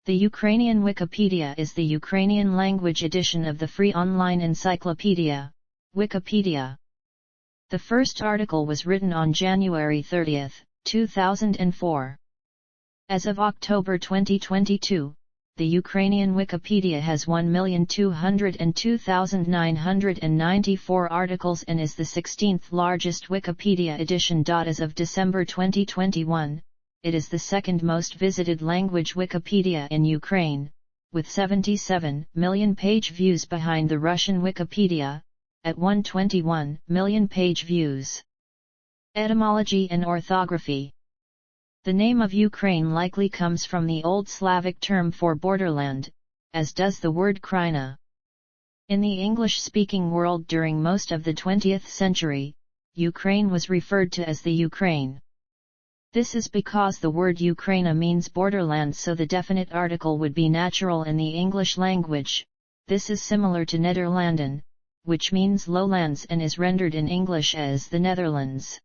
The Ukrainian Wikipedia is the Ukrainian language edition of the free online encyclopedia, Wikipedia. The first article was written on January 30, 2004. As of October 2022, the Ukrainian Wikipedia has 1,202,994 articles and is the 16th largest Wikipedia edition. As of December 2021, it is the second most visited language Wikipedia in Ukraine, with 77 million page views behind the Russian Wikipedia, at 121 million page views. Etymology and orthography. The name of Ukraine likely comes from the Old Slavic term for borderland, as does the word Kraina. In the English-speaking world during most of the 20th century, Ukraine was referred to as the Ukraine. This is because the word Ukraina means borderland, so the definite article would be natural in the English language. This is similar to Nederlanden, which means lowlands and is rendered in English as the Netherlands.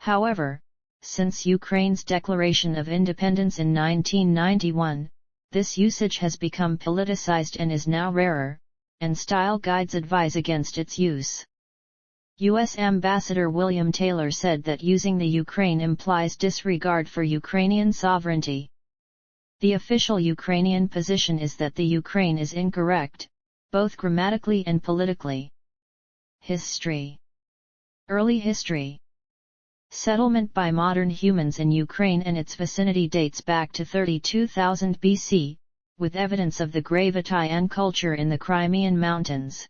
However, since Ukraine's declaration of independence in 1991, this usage has become politicized and is now rarer, and style guides advise against its use. U.S. Ambassador William Taylor said that using the Ukraine implies disregard for Ukrainian sovereignty. The official Ukrainian position is that the Ukraine is incorrect, both grammatically and politically. History. Early history. Settlement by modern humans in Ukraine and its vicinity dates back to 32,000 BC, with evidence of the Gravitayan culture in the Crimean Mountains.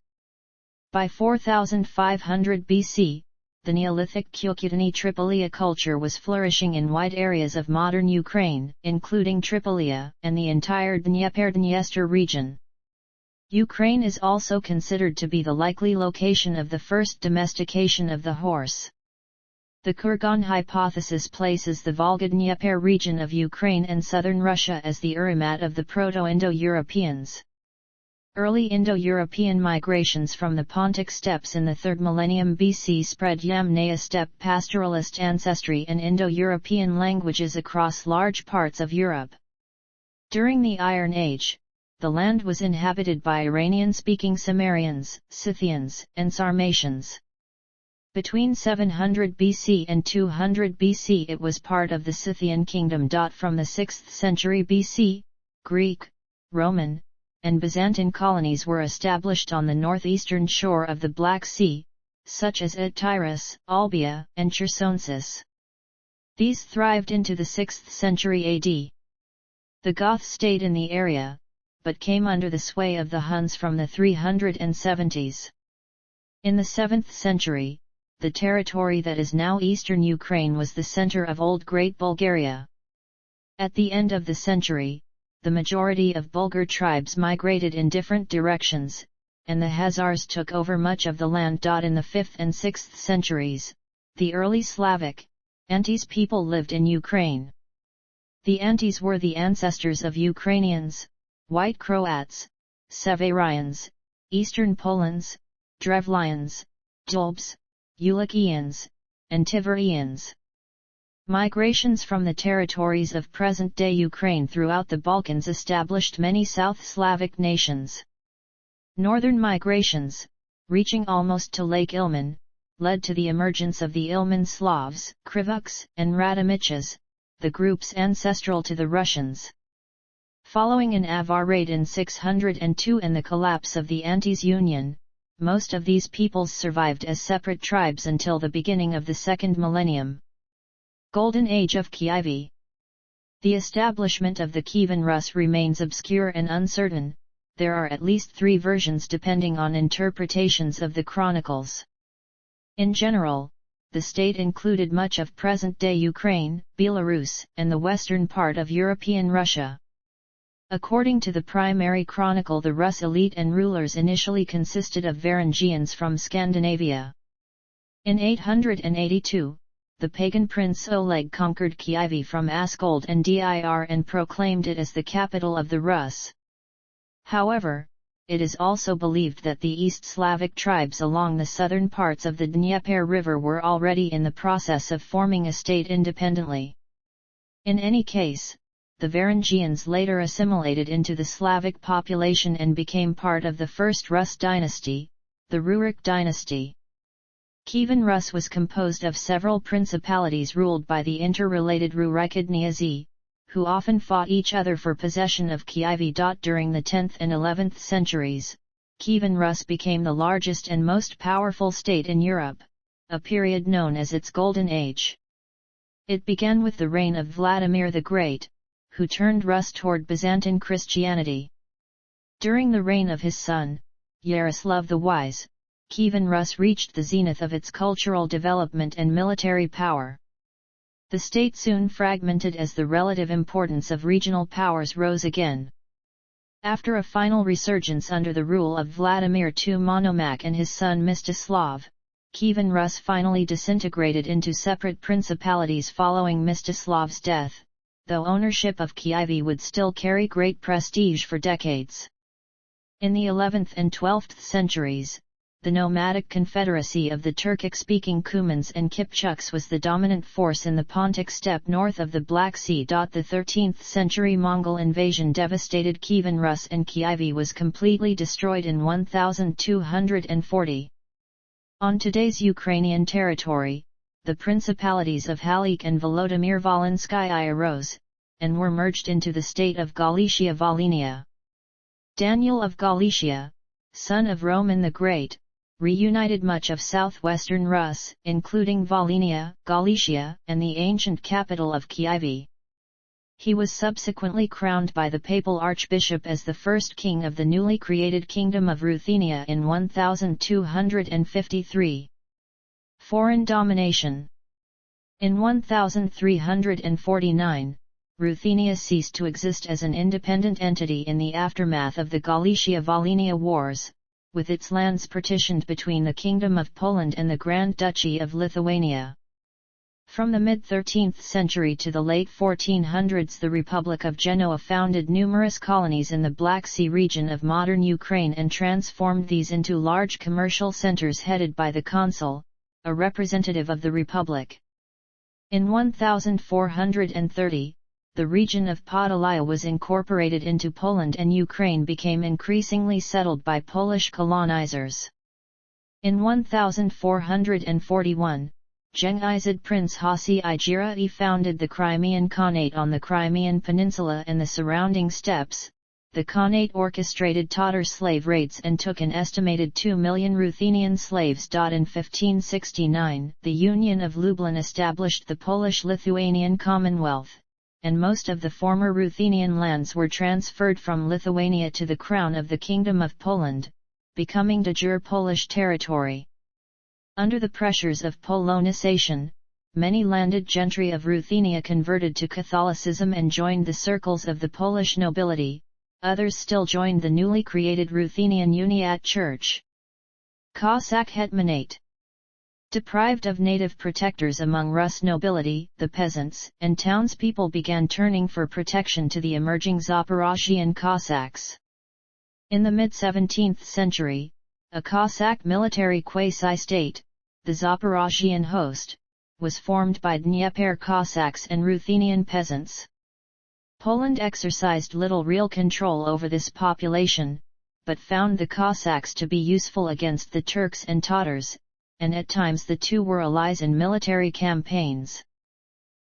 By 4500 BC, the Neolithic Kyukutani Tripolia culture was flourishing in wide areas of modern Ukraine, including Tripolia and the entire Dnieper-Dniester region. Ukraine is also considered to be the likely location of the first domestication of the horse. The Kurgan hypothesis places the Volga-Dnieper region of Ukraine and southern Russia as the Urimat of the Proto-Indo-Europeans. Early Indo-European migrations from the Pontic steppes in the 3rd millennium BC spread Yamnaya steppe pastoralist ancestry and Indo-European languages across large parts of Europe. During the Iron Age, the land was inhabited by Iranian-speaking Cimmerians, Scythians, and Sarmatians. Between 700 BC and 200 BC it was part of the Scythian kingdom. From the 6th century BC, Greek, Roman, and Byzantine colonies were established on the northeastern shore of the Black Sea, such as at Tyrus, Olbia, and Chersonesus. These thrived into the 6th century AD. The Goths stayed in the area, but came under the sway of the Huns from the 370s. In the 7th century, the territory that is now eastern Ukraine was the center of Old Great Bulgaria. At the end of the century, the majority of Bulgar tribes migrated in different directions, and the Khazars took over much of the land. In the 5th and 6th centuries, the early Slavic, Antis people lived in Ukraine. The Antis were the ancestors of Ukrainians, White Croats, Severians, Eastern Polans, Drevlians, Dulbs, Ulikians, and Tiverians. Migrations from the territories of present-day Ukraine throughout the Balkans established many South Slavic nations. Northern migrations, reaching almost to Lake Ilmen, led to the emergence of the Ilmen Slavs, Krivuks, and Radomiches, the groups ancestral to the Russians. Following an Avar raid in 602 and the collapse of the Antis Union, most of these peoples survived as separate tribes until the beginning of the 2nd millennium. Golden Age of Kyiv. The establishment of the Kievan Rus remains obscure and uncertain. There are at least 3 versions depending on interpretations of the chronicles. In general, the state included much of present-day Ukraine, Belarus, and the western part of European Russia. According to the primary chronicle, the Rus elite and rulers initially consisted of Varangians from Scandinavia. In 882, the pagan prince Oleg conquered Kyiv from Askold and Dir and proclaimed it as the capital of the Rus. However, it is also believed that the East Slavic tribes along the southern parts of the Dnieper River were already in the process of forming a state independently. In any case, the Varangians later assimilated into the Slavic population and became part of the first Rus dynasty, the Rurik dynasty. Kievan Rus was composed of several principalities ruled by the interrelated Rurikidniazi, who often fought each other for possession of Kyiv. During the 10th and 11th centuries, Kievan Rus became the largest and most powerful state in Europe, a period known as its Golden Age. It began with the reign of Vladimir the Great, who turned Rus toward Byzantine Christianity. During the reign of his son, Yaroslav the Wise, Kievan Rus reached the zenith of its cultural development and military power. The state soon fragmented as the relative importance of regional powers rose again. After a final resurgence under the rule of Vladimir II Monomakh and his son Mstislav, Kievan Rus finally disintegrated into separate principalities following Mstislav's death, though ownership of Kyiv would still carry great prestige for decades. In the 11th and 12th centuries, the nomadic confederacy of the Turkic-speaking Cumans and Kipchuks was the dominant force in the Pontic steppe north of the Black Sea. The 13th century Mongol invasion devastated Kievan Rus and Kyiv was completely destroyed in 1240. On today's Ukrainian territory, the principalities of Halik and Volodymyr Volynskyi arose, and were merged into the state of Galicia-Volhynia. Daniel of Galicia, son of Roman the Great, reunited much of southwestern Rus, including Volhynia, Galicia, and the ancient capital of Kyiv. He was subsequently crowned by the papal archbishop as the first king of the newly created Kingdom of Ruthenia in 1253. Foreign domination. In 1349, Ruthenia ceased to exist as an independent entity in the aftermath of the Galicia-Volhynia Wars, with its lands partitioned between the Kingdom of Poland and the Grand Duchy of Lithuania. From the mid-13th century to the late 1400s, the Republic of Genoa founded numerous colonies in the Black Sea region of modern Ukraine and transformed these into large commercial centers headed by the consul, a representative of the Republic. In 1430, the region of Podolia was incorporated into Poland and Ukraine became increasingly settled by Polish colonizers. In 1441, Genghizid Prince Hasi I Girai founded the Crimean Khanate on the Crimean Peninsula and the surrounding steppes. The Khanate orchestrated Tatar slave raids and took an estimated 2 million Ruthenian slaves. In 1569, the Union of Lublin established the Polish-Lithuanian Commonwealth, and most of the former Ruthenian lands were transferred from Lithuania to the Crown of the Kingdom of Poland, becoming de jure Polish territory. Under the pressures of Polonization, many landed gentry of Ruthenia converted to Catholicism and joined the circles of the Polish nobility, others still joined the newly created Ruthenian Uniate Church. Cossack Hetmanate. Deprived of native protectors among Rus nobility, the peasants and townspeople began turning for protection to the emerging Zaporozhian Cossacks. In the mid-17th century, a Cossack military quasi-state, the Zaporozhian Host, was formed by Dnieper Cossacks and Ruthenian peasants. Poland exercised little real control over this population, but found the Cossacks to be useful against the Turks and Tatars, and at times the two were allies in military campaigns.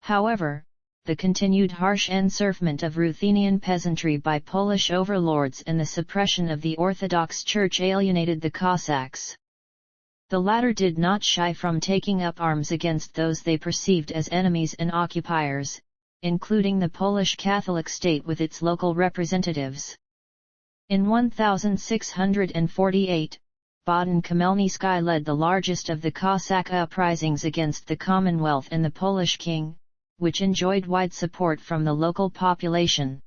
However, the continued harsh enserfment of Ruthenian peasantry by Polish overlords and the suppression of the Orthodox Church alienated the Cossacks. The latter did not shy from taking up arms against those they perceived as enemies and occupiers, including the Polish Catholic state with its local representatives. In 1648, Bohdan Khmelnytsky led the largest of the Cossack uprisings against the Commonwealth and the Polish king, which enjoyed wide support from the local population.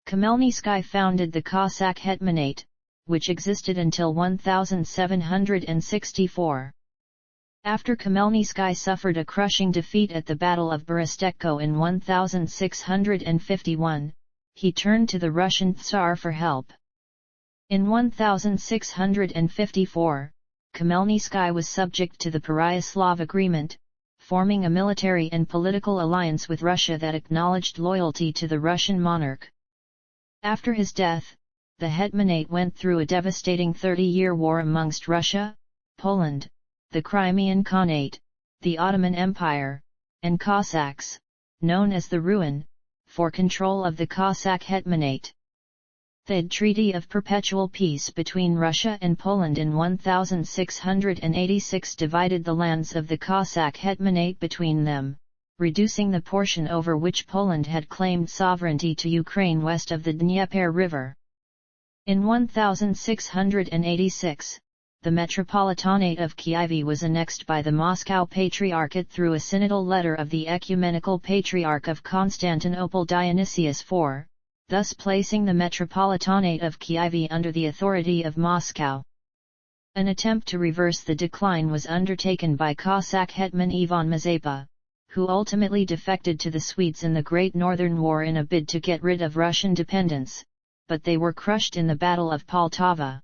Khmelnytsky founded the Cossack Hetmanate, which existed until 1764. After Khmelnytsky suffered a crushing defeat at the Battle of Berestechko in 1651, he turned to the Russian Tsar for help. In 1654, Khmelnytsky was subject to the Pereyaslav Agreement, forming a military and political alliance with Russia that acknowledged loyalty to the Russian monarch. After his death, the Hetmanate went through a devastating 30-year war amongst Russia, Poland, the Crimean Khanate, the Ottoman Empire, and Cossacks, known as the Ruin, for control of the Cossack Hetmanate. The Treaty of Perpetual Peace between Russia and Poland in 1686 divided the lands of the Cossack Hetmanate between them, reducing the portion over which Poland had claimed sovereignty to Ukraine west of the Dnieper River. In 1686, the Metropolitanate of Kyiv was annexed by the Moscow Patriarchate through a synodal letter of the Ecumenical Patriarch of Constantinople Dionysius IV, thus placing the Metropolitanate of Kyiv under the authority of Moscow. An attempt to reverse the decline was undertaken by Cossack hetman Ivan Mazepa, who ultimately defected to the Swedes in the Great Northern War in a bid to get rid of Russian dependence, but they were crushed in the Battle of Poltava.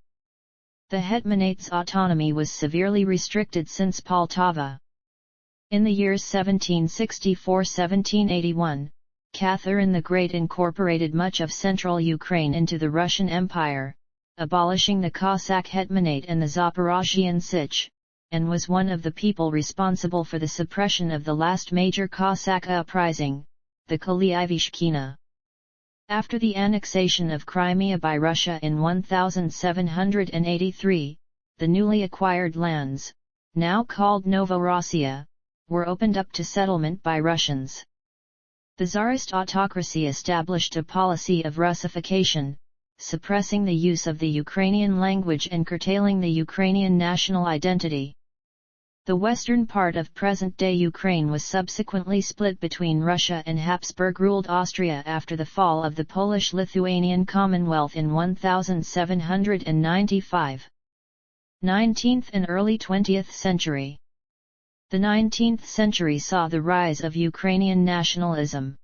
The hetmanate's autonomy was severely restricted since Poltava. In the years 1764–1781, Catherine the Great incorporated much of central Ukraine into the Russian Empire, abolishing the Cossack hetmanate and the Zaporozhian Sich, and was one of the people responsible for the suppression of the last major Cossack uprising, the Kaliivishkina. After the annexation of Crimea by Russia in 1783, the newly acquired lands, now called Novorossiya, were opened up to settlement by Russians. The Tsarist autocracy established a policy of Russification, suppressing the use of the Ukrainian language and curtailing the Ukrainian national identity. The western part of present-day Ukraine was subsequently split between Russia and Habsburg-ruled Austria after the fall of the Polish-Lithuanian Commonwealth in 1795. 19th and early 20th century. The 19th century saw the rise of Ukrainian nationalism.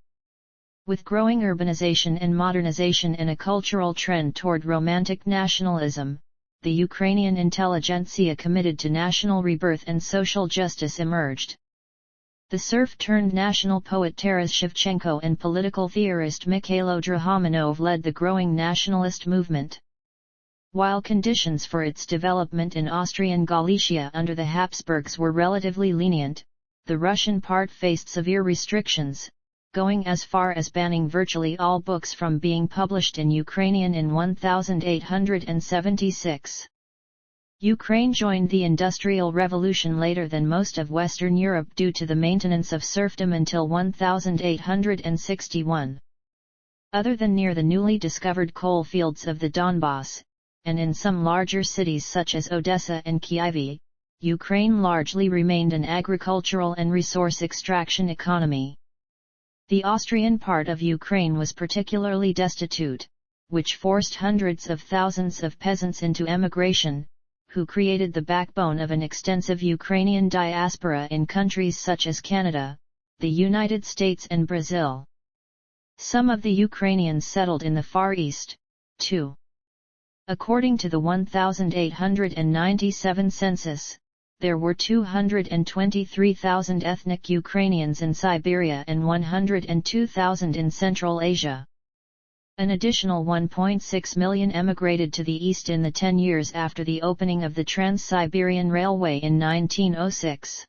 With growing urbanization and modernization and a cultural trend toward romantic nationalism, the Ukrainian intelligentsia committed to national rebirth and social justice emerged. The serf-turned-national poet Taras Shevchenko and political theorist Mikhailo Drahomanov led the growing nationalist movement. While conditions for its development in Austrian Galicia under the Habsburgs were relatively lenient, the Russian part faced severe restrictions, going as far as banning virtually all books from being published in Ukrainian in 1876. Ukraine joined the Industrial Revolution later than most of Western Europe due to the maintenance of serfdom until 1861. Other than near the newly discovered coal fields of the Donbass, and in some larger cities such as Odessa and Kyiv, Ukraine largely remained an agricultural and resource extraction economy. The Austrian part of Ukraine was particularly destitute, which forced hundreds of thousands of peasants into emigration, who created the backbone of an extensive Ukrainian diaspora in countries such as Canada, the United States and Brazil. Some of the Ukrainians settled in the Far East, too. According to the 1897 census, there were 223,000 ethnic Ukrainians in Siberia and 102,000 in Central Asia. An additional 1.6 million emigrated to the east in the 10 years after the opening of the Trans-Siberian Railway in 1906.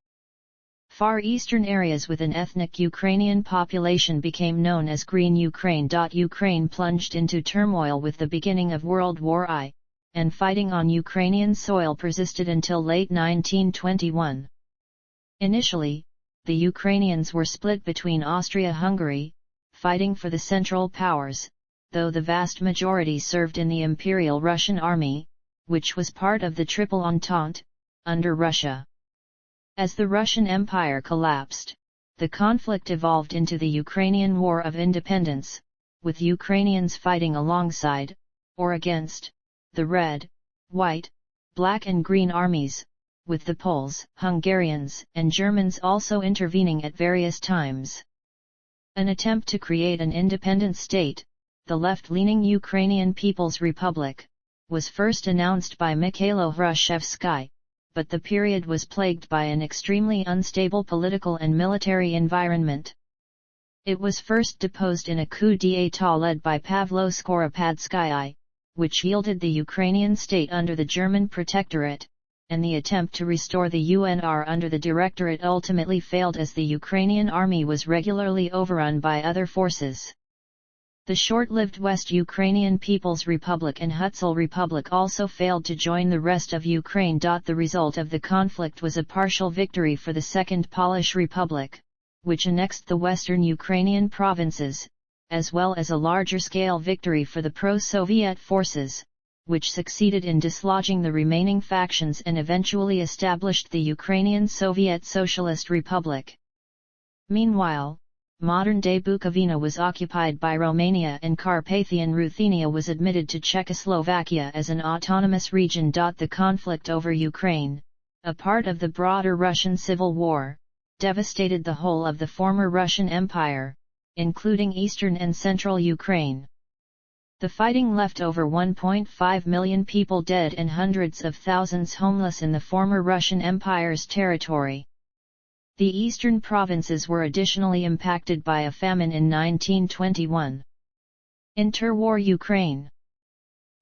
Far eastern areas with an ethnic Ukrainian population became known as Green Ukraine. Ukraine plunged into turmoil with the beginning of World War I, and fighting on Ukrainian soil persisted until late 1921. Initially, the Ukrainians were split between Austria-Hungary, fighting for the Central Powers, though the vast majority served in the Imperial Russian Army, which was part of the Triple Entente, under Russia. As the Russian Empire collapsed, the conflict evolved into the Ukrainian War of Independence, with Ukrainians fighting alongside, or against, the Red, White, Black and Green armies, with the Poles, Hungarians, and Germans also intervening at various times. An attempt to create an independent state, the left-leaning Ukrainian People's Republic, was first announced by Mikhailo Hrushevsky, but the period was plagued by an extremely unstable political and military environment. It was first deposed in a coup d'état led by Pavlo Skoropadsky, which yielded the Ukrainian state under the German protectorate, and the attempt to restore the UNR under the Directorate ultimately failed as the Ukrainian army was regularly overrun by other forces. The short-lived West Ukrainian People's Republic and Hutsul Republic also failed to join the rest of Ukraine. The result of the conflict was a partial victory for the Second Polish Republic, which annexed the western Ukrainian provinces, as well as a larger-scale victory for the pro-Soviet forces, which succeeded in dislodging the remaining factions and eventually established the Ukrainian Soviet Socialist Republic. Meanwhile, modern-day Bukovina was occupied by Romania and Carpathian Ruthenia was admitted to Czechoslovakia as an autonomous region. The conflict over Ukraine, a part of the broader Russian Civil War, devastated the whole of the former Russian Empire, including eastern and central Ukraine. The fighting left over 1.5 million people dead and hundreds of thousands homeless in the former Russian Empire's territory. The eastern provinces were additionally impacted by a famine in 1921. Interwar Ukraine.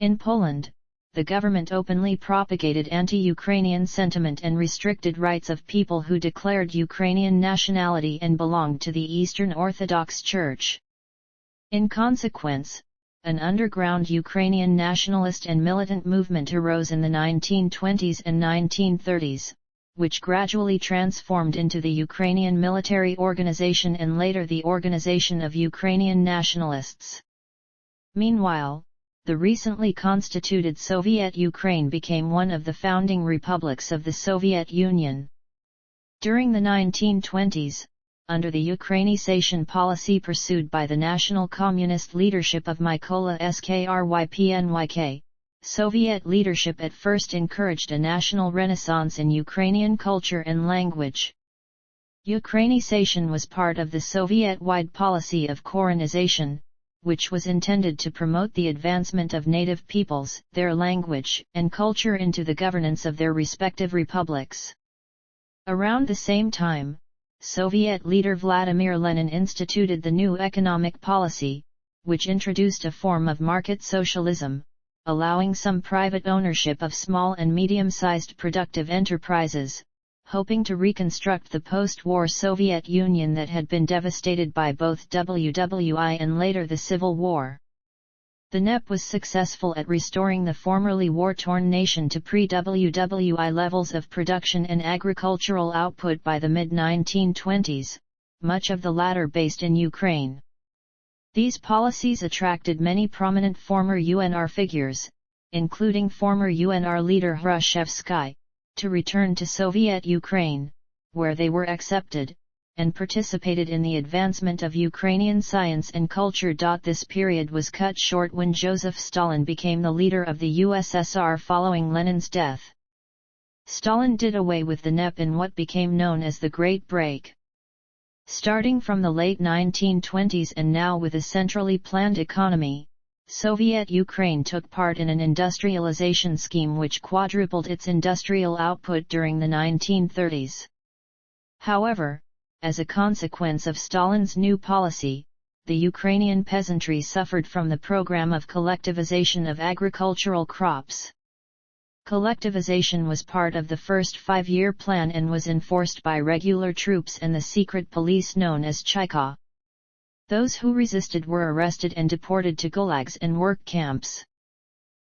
In Poland, the government openly propagated anti-Ukrainian sentiment and restricted rights of people who declared Ukrainian nationality and belonged to the Eastern Orthodox Church. In consequence, an underground Ukrainian nationalist and militant movement arose in the 1920s and 1930s, which gradually transformed into the Ukrainian military organization and later the Organization of Ukrainian Nationalists. Meanwhile, the recently constituted Soviet Ukraine became one of the founding republics of the Soviet Union. During the 1920s, under the Ukrainization policy pursued by the National Communist leadership of Mykola Skrypynyk, Soviet leadership at first encouraged a national renaissance in Ukrainian culture and language. Ukrainization was part of the Soviet-wide policy of Korenization, which was intended to promote the advancement of native peoples, their language, and culture into the governance of their respective republics. Around the same time, Soviet leader Vladimir Lenin instituted the new economic policy, which introduced a form of market socialism, allowing some private ownership of small and medium-sized productive enterprises, hoping to reconstruct the post-war Soviet Union that had been devastated by both WWI and later the Civil War. The NEP was successful at restoring the formerly war-torn nation to pre-WWI levels of production and agricultural output by the mid-1920s, much of the latter based in Ukraine. These policies attracted many prominent former UNR figures, including former UNR leader Hrushevsky, to return to Soviet Ukraine, where they were accepted, and participated in the advancement of Ukrainian science and culture. This period was cut short when Joseph Stalin became the leader of the USSR following Lenin's death. Stalin did away with the NEP in what became known as the Great Break. Starting from the late 1920s and now with a centrally planned economy, Soviet Ukraine took part in an industrialization scheme which quadrupled its industrial output during the 1930s. However, as a consequence of Stalin's new policy, the Ukrainian peasantry suffered from the program of collectivization of agricultural crops. Collectivization was part of the first five-year plan and was enforced by regular troops and the secret police known as Cheka. Those who resisted were arrested and deported to gulags and work camps.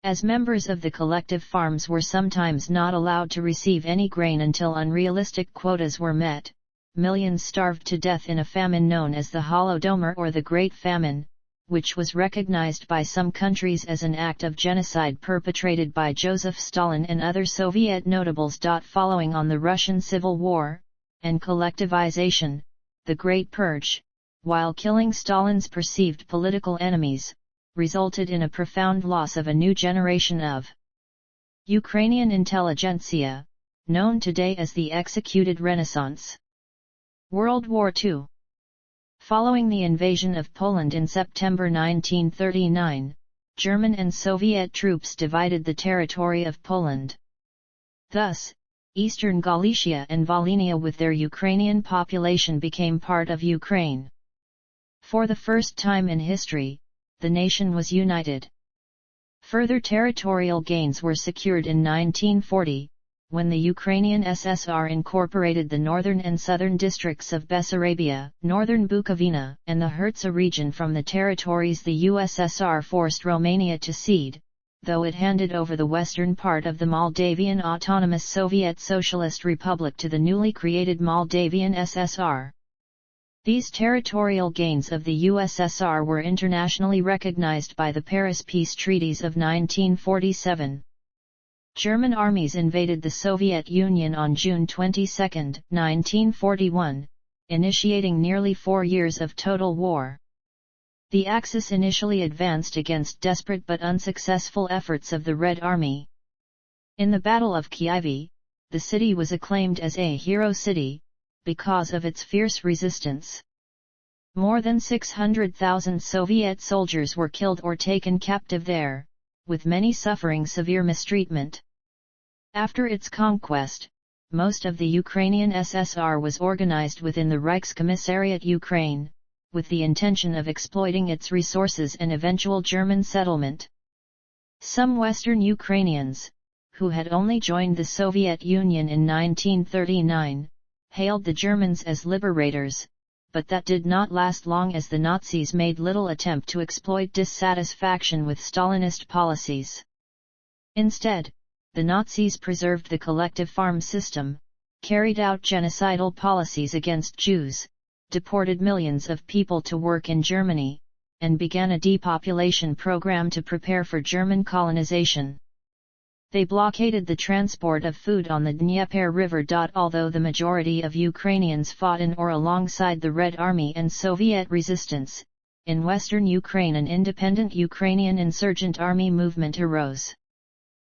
As members of the collective farms were sometimes not allowed to receive any grain until unrealistic quotas were met, millions starved to death in a famine known as the Holodomor or the Great Famine, which was recognized by some countries as an act of genocide perpetrated by Joseph Stalin and other Soviet notables. Following on the Russian Civil War, and collectivization, the Great Purge, while killing Stalin's perceived political enemies, resulted in a profound loss of a new generation of Ukrainian intelligentsia, known today as the executed Renaissance. World War II. Following the invasion of Poland in September 1939, German and Soviet troops divided the territory of Poland. Thus, Eastern Galicia and Volhynia with their Ukrainian population became part of Ukraine. For the first time in history, the nation was united. Further territorial gains were secured in 1940, when the Ukrainian SSR incorporated the northern and southern districts of Bessarabia, northern Bukovina, and the Hertsa region from the territories the USSR forced Romania to cede, though it handed over the western part of the Moldavian Autonomous Soviet Socialist Republic to the newly created Moldavian SSR. These territorial gains of the USSR were internationally recognized by the Paris Peace Treaties of 1947. German armies invaded the Soviet Union on June 22, 1941, initiating nearly 4 years of total war. The Axis initially advanced against desperate but unsuccessful efforts of the Red Army. In the Battle of Kyiv, the city was acclaimed as a hero city, because of its fierce resistance. More than 600,000 Soviet soldiers were killed or taken captive there, with many suffering severe mistreatment. After its conquest, most of the Ukrainian SSR was organized within the Reichskommissariat Ukraine, with the intention of exploiting its resources and eventual German settlement. Some Western Ukrainians, who had only joined the Soviet Union in 1939, hailed the Germans as liberators, but that did not last long as the Nazis made little attempt to exploit dissatisfaction with Stalinist policies. Instead, the Nazis preserved the collective farm system, carried out genocidal policies against Jews, deported millions of people to work in Germany, and began a depopulation program to prepare for German colonization. They blockaded the transport of food on the Dnieper River. Although the majority of Ukrainians fought in or alongside the Red Army and Soviet resistance, in western Ukraine an independent Ukrainian insurgent army movement arose.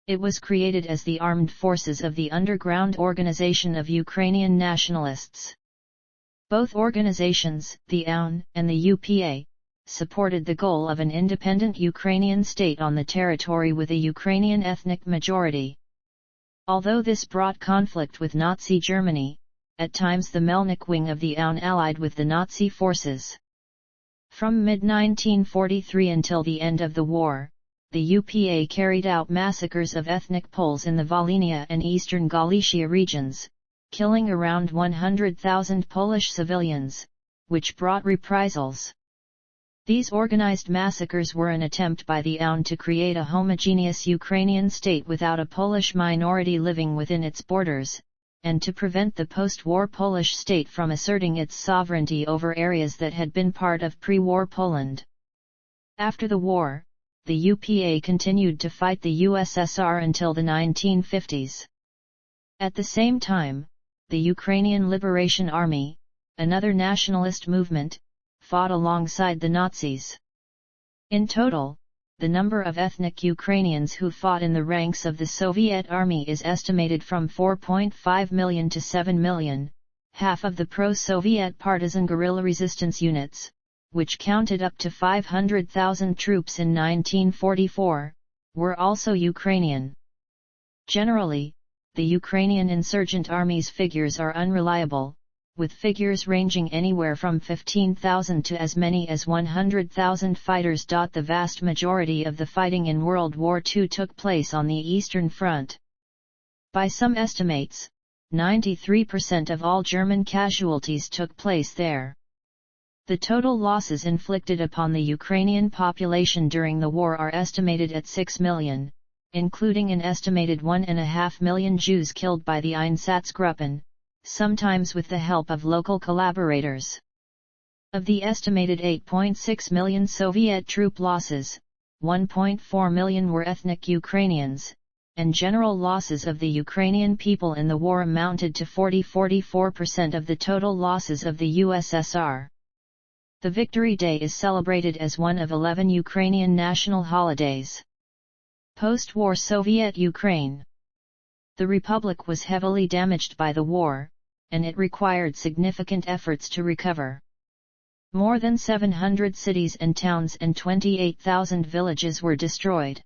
It was created as the armed forces of the underground organization of Ukrainian nationalists. Both organizations, the AUN and the UPA, supported the goal of an independent Ukrainian state on the territory with a Ukrainian ethnic majority. Although this brought conflict with Nazi Germany, at times the Melnik wing of the AUN allied with the Nazi forces. From mid-1943 until the end of the war, the UPA carried out massacres of ethnic Poles in the Volhynia and eastern Galicia regions, killing around 100,000 Polish civilians, which brought reprisals. These organized massacres were an attempt by the AUN to create a homogeneous Ukrainian state without a Polish minority living within its borders, and to prevent the post-war Polish state from asserting its sovereignty over areas that had been part of pre-war Poland. After the war, the UPA continued to fight the USSR until the 1950s. At the same time, the Ukrainian Liberation Army, another nationalist movement, fought alongside the Nazis. In total, the number of ethnic Ukrainians who fought in the ranks of the Soviet Army is estimated from 4.5 million to 7 million, half of the pro-Soviet partisan guerrilla resistance units, which counted up to 500,000 troops in 1944, were also Ukrainian. Generally, the Ukrainian insurgent army's figures are unreliable, with figures ranging anywhere from 15,000 to as many as 100,000 fighters. The vast majority of the fighting in World War II took place on the Eastern Front. By some estimates, 93% of all German casualties took place there. The total losses inflicted upon the Ukrainian population during the war are estimated at 6 million, including an estimated 1.5 million Jews killed by the Einsatzgruppen, sometimes with the help of local collaborators. Of the estimated 8.6 million Soviet troop losses, 1.4 million were ethnic Ukrainians, and general losses of the Ukrainian people in the war amounted to 44% of the total losses of the USSR. The Victory Day is celebrated as one of 11 Ukrainian national holidays. Post-war Soviet Ukraine. The republic was heavily damaged by the war, and it required significant efforts to recover. More than 700 cities and towns and 28,000 villages were destroyed.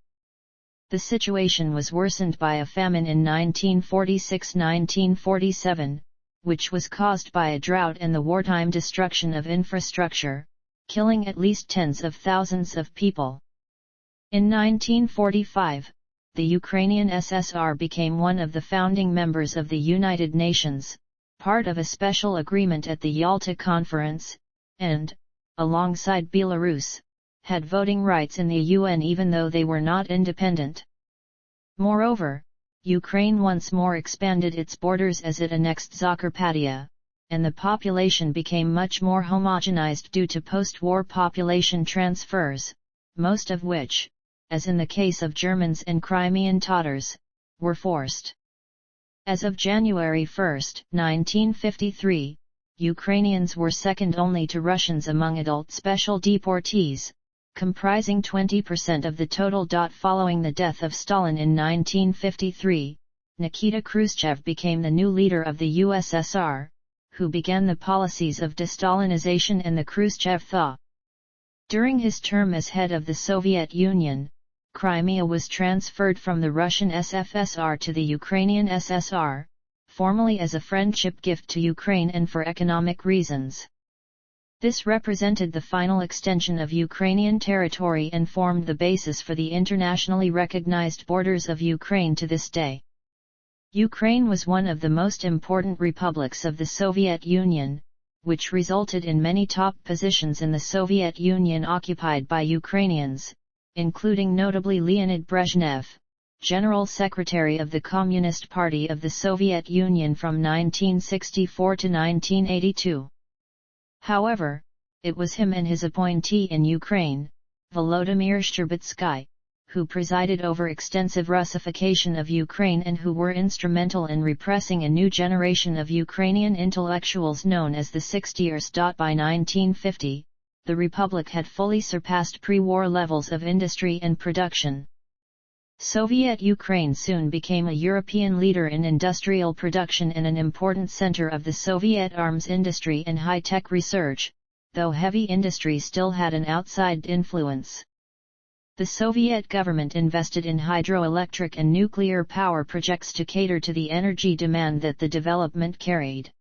The situation was worsened by a famine in 1946–1947, which was caused by a drought and the wartime destruction of infrastructure, killing at least tens of thousands of people. In 1945, the Ukrainian SSR became one of the founding members of the United Nations, part of a special agreement at the Yalta Conference, and, alongside Belarus, had voting rights in the UN even though they were not independent. Moreover, Ukraine once more expanded its borders as it annexed Zakarpattia, and the population became much more homogenized due to post-war population transfers, most of which, as in the case of Germans and Crimean Tatars, were forced. As of January 1, 1953, Ukrainians were second only to Russians among adult special deportees, comprising 20% of the total. Following the death of Stalin in 1953, Nikita Khrushchev became the new leader of the USSR, who began the policies of de-Stalinization and the Khrushchev Thaw. During his term as head of the Soviet Union, Crimea was transferred from the Russian SFSR to the Ukrainian SSR, formally as a friendship gift to Ukraine and for economic reasons. This represented the final extension of Ukrainian territory and formed the basis for the internationally recognized borders of Ukraine to this day. Ukraine was one of the most important republics of the Soviet Union, which resulted in many top positions in the Soviet Union occupied by Ukrainians, including notably Leonid Brezhnev, General Secretary of the Communist Party of the Soviet Union from 1964 to 1982. However, it was him and his appointee in Ukraine, Volodymyr Shcherbetsky, who presided over extensive Russification of Ukraine and who were instrumental in repressing a new generation of Ukrainian intellectuals known as the 60ers. By 1950, the Republic had fully surpassed pre-war levels of industry and production. Soviet Ukraine soon became a European leader in industrial production and an important center of the Soviet arms industry and high-tech research, though heavy industry still had an outside influence. The Soviet government invested in hydroelectric and nuclear power projects to cater to the energy demand that the development carried.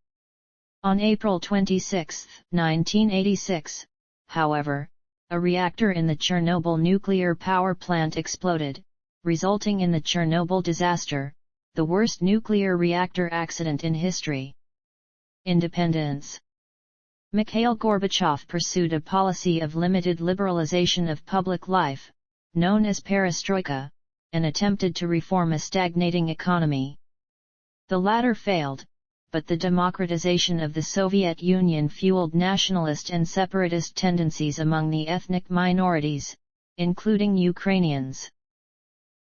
On April 26, 1986, however, a reactor in the Chernobyl nuclear power plant exploded, resulting in the Chernobyl disaster, the worst nuclear reactor accident in history. Independence. Mikhail Gorbachev pursued a policy of limited liberalization of public life, known as perestroika, and attempted to reform a stagnating economy. The latter failed, but the democratization of the Soviet Union fueled nationalist and separatist tendencies among the ethnic minorities, including Ukrainians.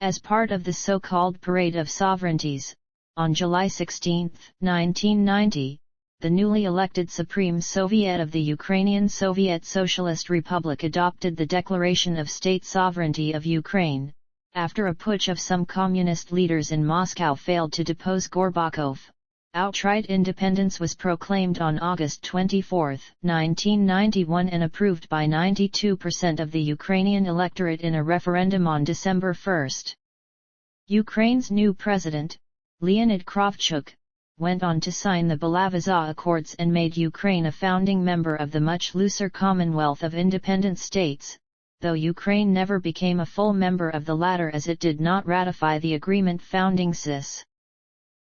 As part of the so-called Parade of Sovereignties, on July 16, 1990, the newly elected Supreme Soviet of the Ukrainian Soviet Socialist Republic adopted the Declaration of State Sovereignty of Ukraine, after a putsch of some communist leaders in Moscow failed to depose Gorbachev. Outright independence was proclaimed on August 24, 1991 and approved by 92% of the Ukrainian electorate in a referendum on December 1. Ukraine's new president, Leonid Kravchuk, went on to sign the Belovezh Accords and made Ukraine a founding member of the much looser Commonwealth of Independent States, though Ukraine never became a full member of the latter as it did not ratify the agreement founding CIS.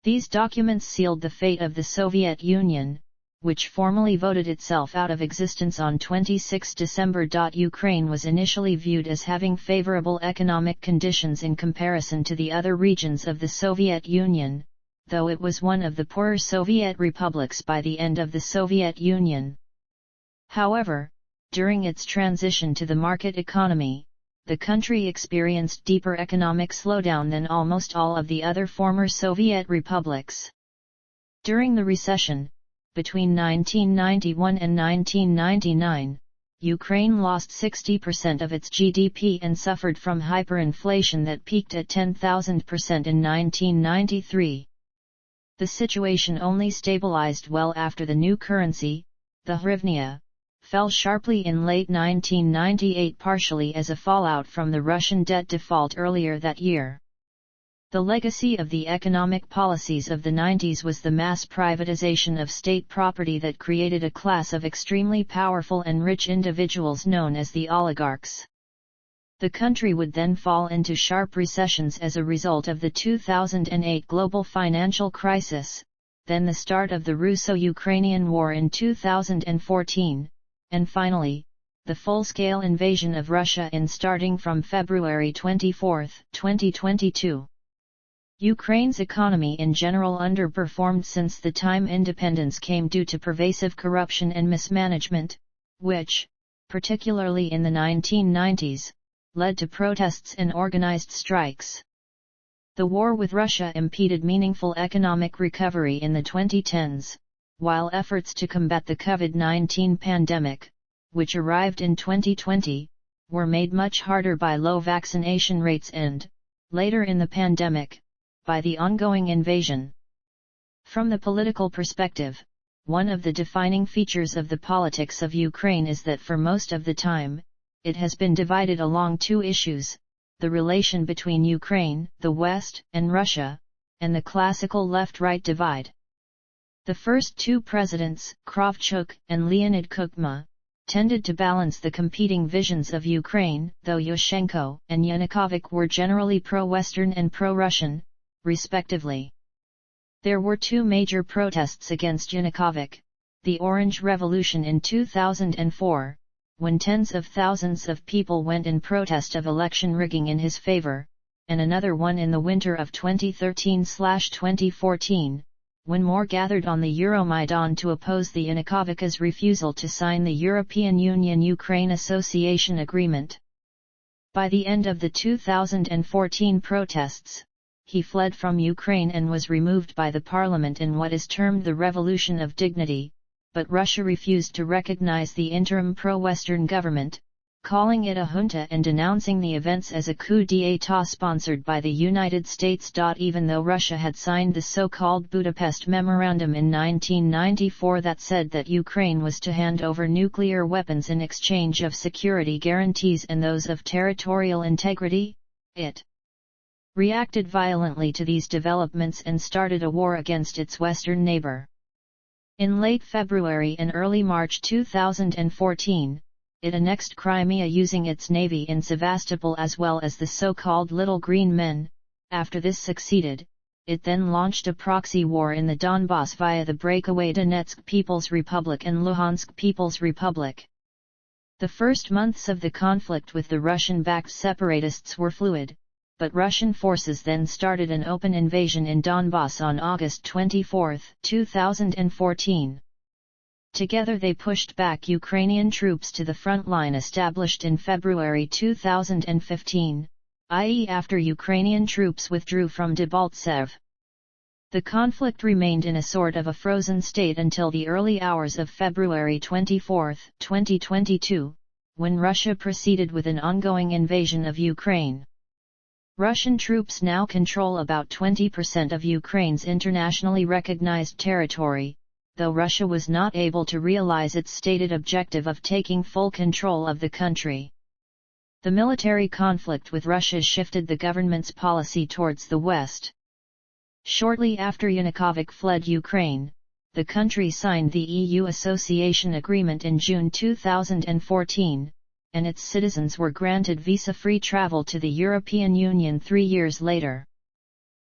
These documents sealed the fate of the Soviet Union, which formally voted itself out of existence on 26 December. Ukraine was initially viewed as having favorable economic conditions in comparison to the other regions of the Soviet Union, though it was one of the poorer Soviet republics by the end of the Soviet Union. However, during its transition to the market economy, the country experienced deeper economic slowdown than almost all of the other former Soviet republics. During the recession, between 1991 and 1999, Ukraine lost 60% of its GDP and suffered from hyperinflation that peaked at 10,000% in 1993. The situation only stabilized well after the new currency, the hryvnia, fell sharply in late 1998, partially as a fallout from the Russian debt default earlier that year. The legacy of the economic policies of the 90s was the mass privatization of state property that created a class of extremely powerful and rich individuals known as the oligarchs. The country would then fall into sharp recessions as a result of the 2008 global financial crisis, then the start of the Russo-Ukrainian War in 2014, and finally, the full-scale invasion of Russia starting from February 24, 2022. Ukraine's economy in general underperformed since the time independence came due to pervasive corruption and mismanagement, which, particularly in the 1990s, led to protests and organized strikes. The war with Russia impeded meaningful economic recovery in the 2010s, while efforts to combat the COVID-19 pandemic, which arrived in 2020, were made much harder by low vaccination rates and, later in the pandemic, by the ongoing invasion. From the political perspective, one of the defining features of the politics of Ukraine is that for most of the time, it has been divided along two issues: the relation between Ukraine, the West, and Russia, and the classical left-right divide. The first two presidents, Kravchuk and Leonid Kuchma, tended to balance the competing visions of Ukraine, though Yushchenko and Yanukovych were generally pro-Western and pro-Russian, respectively. There were two major protests against Yanukovych: the Orange Revolution in 2004, when tens of thousands of people went in protest of election rigging in his favor, and another one in the winter of 2013/2014, when more gathered on the Euromaidan to oppose the Yanukovych's refusal to sign the European Union-Ukraine Association Agreement. By the end of the 2014 protests, he fled from Ukraine and was removed by the parliament in what is termed the Revolution of Dignity, but Russia refused to recognize the interim pro-Western government, calling it a junta and denouncing the events as a coup d'état sponsored by the United States. Even though Russia had signed the so-called Budapest Memorandum in 1994 that said that Ukraine was to hand over nuclear weapons in exchange of security guarantees and those of territorial integrity, it reacted violently to these developments and started a war against its western neighbor. In late February and early March 2014, it annexed Crimea using its navy in Sevastopol as well as the so-called Little Green Men. After this succeeded, it then launched a proxy war in the Donbass via the breakaway Donetsk People's Republic and Luhansk People's Republic. The first months of the conflict with the Russian-backed separatists were fluid, but Russian forces then started an open invasion in Donbass on August 24, 2014. Together they pushed back Ukrainian troops to the front line established in February 2015, i.e. after Ukrainian troops withdrew from Debaltseve. The conflict remained in a sort of a frozen state until the early hours of February 24, 2022, when Russia proceeded with an ongoing invasion of Ukraine. Russian troops now control about 20% of Ukraine's internationally recognized territory, though Russia was not able to realize its stated objective of taking full control of the country. The military conflict with Russia shifted the government's policy towards the West. Shortly after Yanukovych fled Ukraine, the country signed the EU Association Agreement in June 2014, and its citizens were granted visa-free travel to the European Union 3 years later.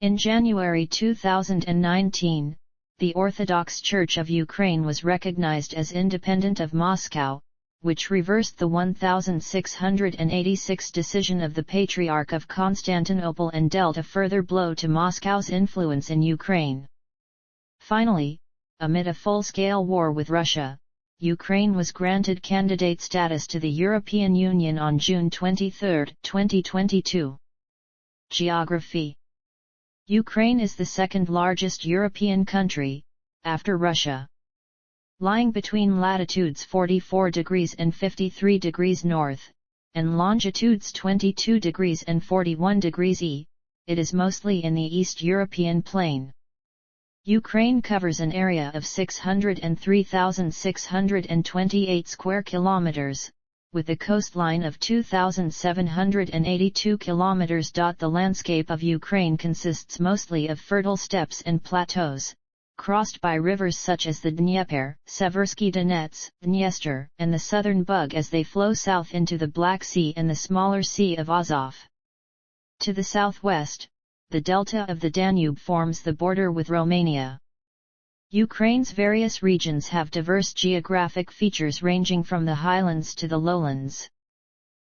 In January 2019, the Orthodox Church of Ukraine was recognized as independent of Moscow, which reversed the 1686 decision of the Patriarch of Constantinople and dealt a further blow to Moscow's influence in Ukraine. Finally, amid a full-scale war with Russia, Ukraine was granted candidate status to the European Union on June 23, 2022. Geography. Ukraine is the second largest European country, after Russia. Lying between latitudes 44 degrees and 53 degrees north, and longitudes 22 degrees and 41 degrees E, it is mostly in the East European plain. Ukraine covers an area of 603,628 square kilometers, with a coastline of 2,782 kilometers. The landscape of Ukraine consists mostly of fertile steppes and plateaus, crossed by rivers such as the Dnieper, Seversky Donets, Dniester, and the Southern Bug as they flow south into the Black Sea and the smaller Sea of Azov. To the southwest, the delta of the Danube forms the border with Romania. Ukraine's various regions have diverse geographic features ranging from the highlands to the lowlands.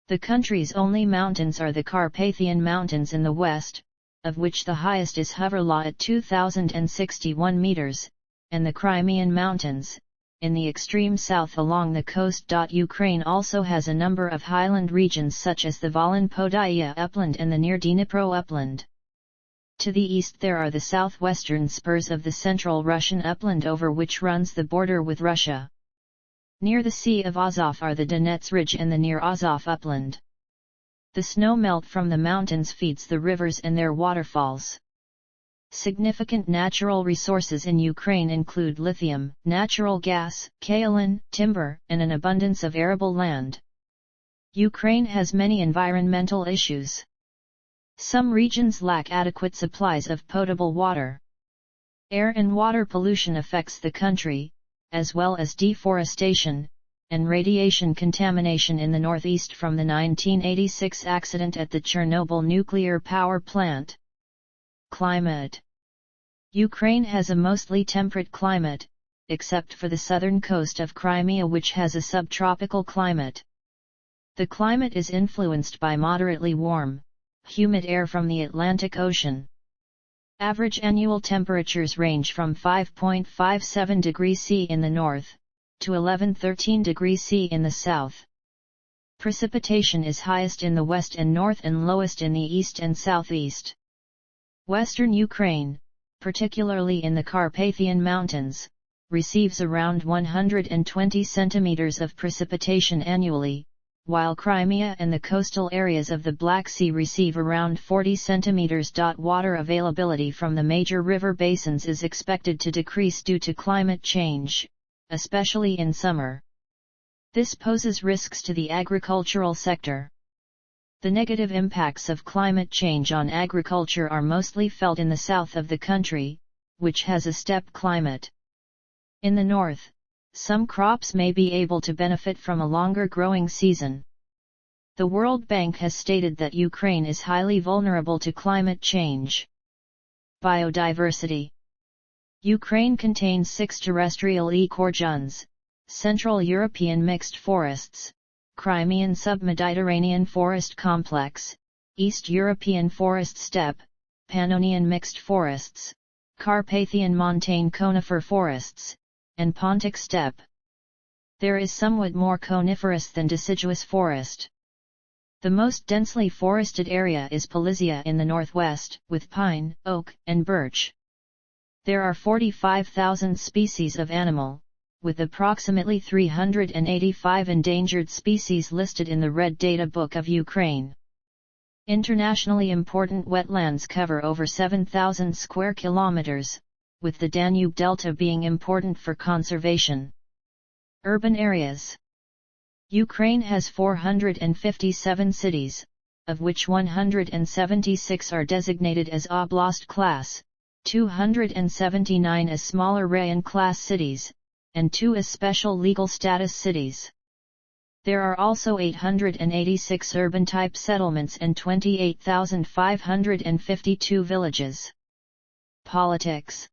The country's only mountains are the Carpathian Mountains in the west, of which the highest is Hoverlaw at 2,061 meters, and the Crimean Mountains, in the extreme south along the coast. Ukraine also has a number of highland regions such as the Volyn Podaya upland and the near Dnipro upland. To the east there are the southwestern spurs of the central Russian upland over which runs the border with Russia. Near the Sea of Azov are the Donets Ridge and the near Azov upland. The snow melt from the mountains feeds the rivers and their waterfalls. Significant natural resources in Ukraine include lithium, natural gas, kaolin, timber, and an abundance of arable land. Ukraine has many environmental issues. Some regions lack adequate supplies of potable water. Air and water pollution affects the country, as well as deforestation, and radiation contamination in the northeast from the 1986 accident at the Chernobyl nuclear power plant. Climate. Ukraine has a mostly temperate climate, except for the southern coast of Crimea which has a subtropical climate. The climate is influenced by moderately warm, humid air from the Atlantic Ocean. Average annual temperatures range from 5.57 degrees C in the north, to 11-13 degrees C in the south. Precipitation is highest in the west and north and lowest in the east and southeast. Western Ukraine, particularly in the Carpathian Mountains, receives around 120 centimeters of precipitation annually, while Crimea and the coastal areas of the Black Sea receive around 40 centimeters. Water availability from the major river basins is expected to decrease due to climate change, especially in summer. This poses risks to the agricultural sector. The negative impacts of climate change on agriculture are mostly felt in the south of the country, which has a steppe climate. In the north, some crops may be able to benefit from a longer growing season. The World Bank has stated that Ukraine is highly vulnerable to climate change. Biodiversity. Ukraine contains 6 terrestrial ecoregions: Central European mixed forests, Crimean submediterranean forest complex, East European forest steppe, Pannonian mixed forests, Carpathian montane conifer forests, and Pontic steppe. There is somewhat more coniferous than deciduous forest. The most densely forested area is Polisia in the northwest, with pine, oak, and birch. There are 45,000 species of animal, with approximately 385 endangered species listed in the Red Data Book of Ukraine. Internationally important wetlands cover over 7,000 square kilometers, with the Danube Delta being important for conservation. Urban areas. Ukraine has 457 cities, of which 176 are designated as Oblast class, 279 as smaller rayon class cities, and 2 as special legal status cities. There are also 886 urban-type settlements and 28,552 villages. Politics.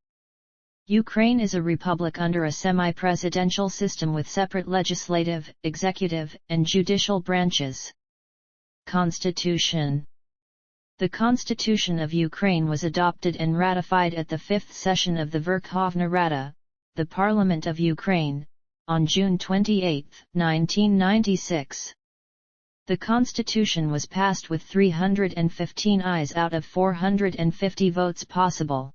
Ukraine is a republic under a semi-presidential system with separate legislative, executive, and judicial branches. Constitution. The Constitution of Ukraine was adopted and ratified at the 5th session of the Verkhovna Rada, the Parliament of Ukraine, on June 28, 1996. The Constitution was passed with 315 ayes out of 450 votes possible.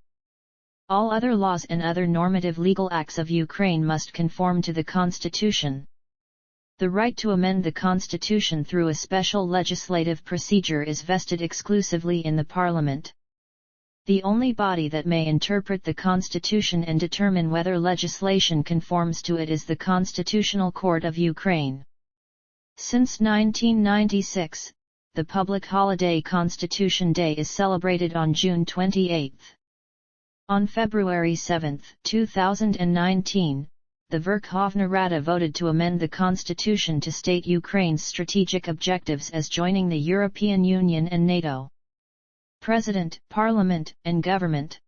All other laws and other normative legal acts of Ukraine must conform to the Constitution. The right to amend the Constitution through a special legislative procedure is vested exclusively in the Parliament. The only body that may interpret the Constitution and determine whether legislation conforms to it is the Constitutional Court of Ukraine. Since 1996, the public holiday Constitution Day is celebrated on June 28. On February 7, 2019, the Verkhovna Rada voted to amend the constitution to state Ukraine's strategic objectives as joining the European Union and NATO. President, Parliament, and Government.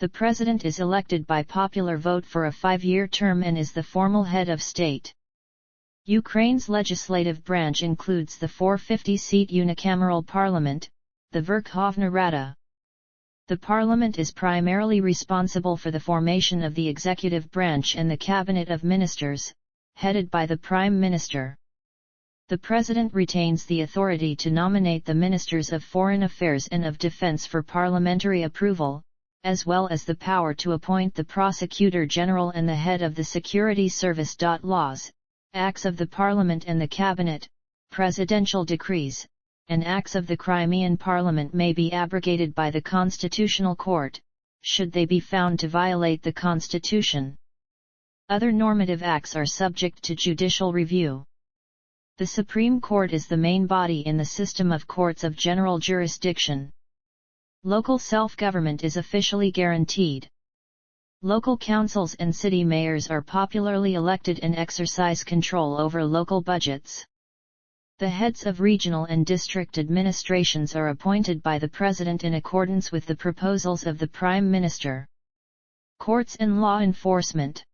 The President is elected by popular vote for a 5-year term and is the formal head of state. Ukraine's legislative branch includes the 450-seat unicameral parliament, the Verkhovna Rada. The parliament is primarily responsible for the formation of the executive branch and the cabinet of ministers, headed by the Prime Minister. The President retains the authority to nominate the Ministers of Foreign Affairs and of Defense for parliamentary approval, as well as the power to appoint the Prosecutor General and the head of the Security Service. Laws, acts of the Parliament and the Cabinet, presidential decrees, and acts of the Crimean Parliament may be abrogated by the Constitutional Court, should they be found to violate the Constitution. Other normative acts are subject to judicial review. The Supreme Court is the main body in the system of courts of general jurisdiction. Local self-government is officially guaranteed. Local councils and city mayors are popularly elected and exercise control over local budgets. The heads of regional and district administrations are appointed by the President in accordance with the proposals of the Prime Minister. Courts and law enforcement.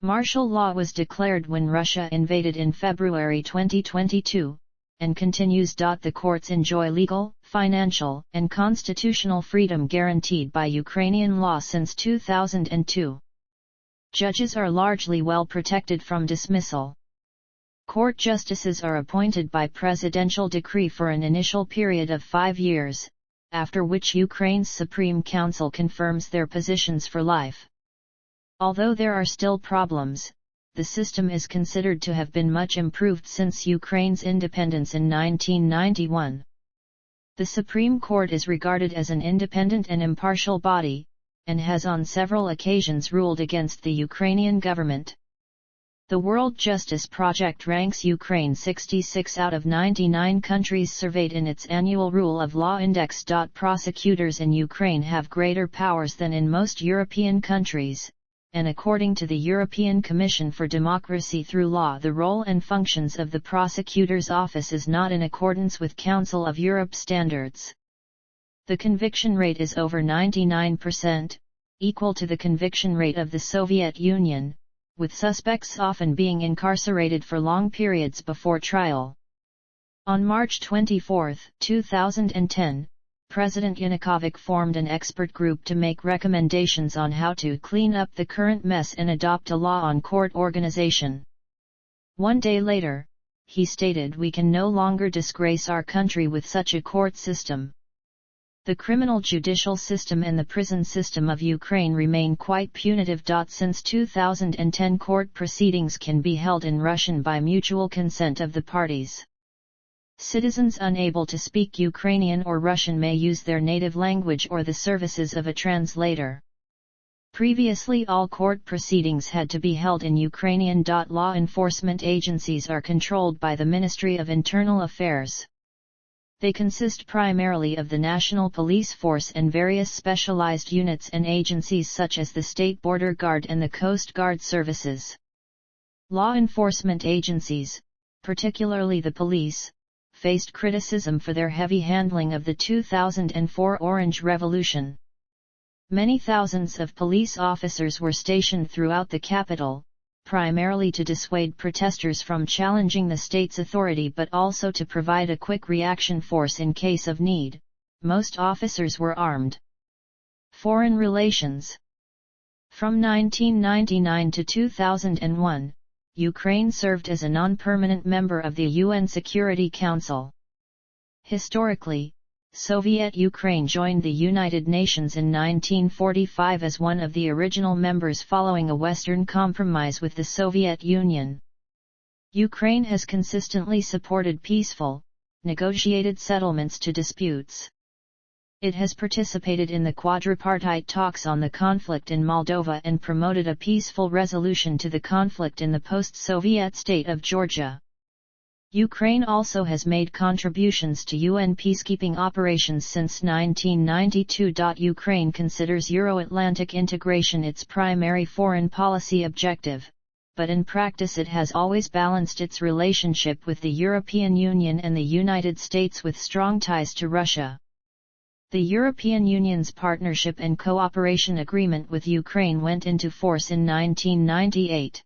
Martial law was declared when Russia invaded in February 2022, and continues. The courts enjoy legal, financial, and constitutional freedom guaranteed by Ukrainian law since 2002. Judges are largely well protected from dismissal. Court justices are appointed by presidential decree for an initial period of 5 years, after which Ukraine's Supreme Council confirms their positions for life. Although there are still problems, the system is considered to have been much improved since Ukraine's independence in 1991. The Supreme Court is regarded as an independent and impartial body, and has on several occasions ruled against the Ukrainian government. The World Justice Project ranks Ukraine 66 out of 99 countries surveyed in its annual Rule of Law Index. Prosecutors in Ukraine have greater powers than in most European countries, and according to the European Commission for Democracy Through Law, the role and functions of the prosecutor's office is not in accordance with Council of Europe standards. The conviction rate is over 99%, equal to the conviction rate of the Soviet Union, with suspects often being incarcerated for long periods before trial. On March 24, 2010, President Yanukovych formed an expert group to make recommendations on how to clean up the current mess and adopt a law on court organization. 1 day later, he stated, "We can no longer disgrace our country with such a court system." The criminal judicial system and the prison system of Ukraine remain quite punitive. Since 2010, court proceedings can be held in Russian by mutual consent of the parties. Citizens unable to speak Ukrainian or Russian may use their native language or the services of a translator. Previously, all court proceedings had to be held in Ukrainian. Law enforcement agencies are controlled by the Ministry of Internal Affairs. They consist primarily of the National Police Force and various specialized units and agencies such as the State Border Guard and the Coast Guard services. Law enforcement agencies, particularly the police, faced criticism for their heavy handling of the 2004 Orange Revolution. Many thousands of police officers were stationed throughout the capital, primarily to dissuade protesters from challenging the state's authority but also to provide a quick reaction force in case of need. Most officers were armed. Foreign relations. From 1999 to 2001, Ukraine served as a non-permanent member of the UN Security Council. Historically, Soviet Ukraine joined the United Nations in 1945 as one of the original members following a Western compromise with the Soviet Union. Ukraine has consistently supported peaceful, negotiated settlements to disputes. It has participated in the quadripartite talks on the conflict in Moldova and promoted a peaceful resolution to the conflict in the post-Soviet state of Georgia. Ukraine also has made contributions to UN peacekeeping operations since 1992. Ukraine considers Euro-Atlantic integration its primary foreign policy objective, but in practice it has always balanced its relationship with the European Union and the United States with strong ties to Russia. The European Union's Partnership and Cooperation Agreement with Ukraine went into force in 1998.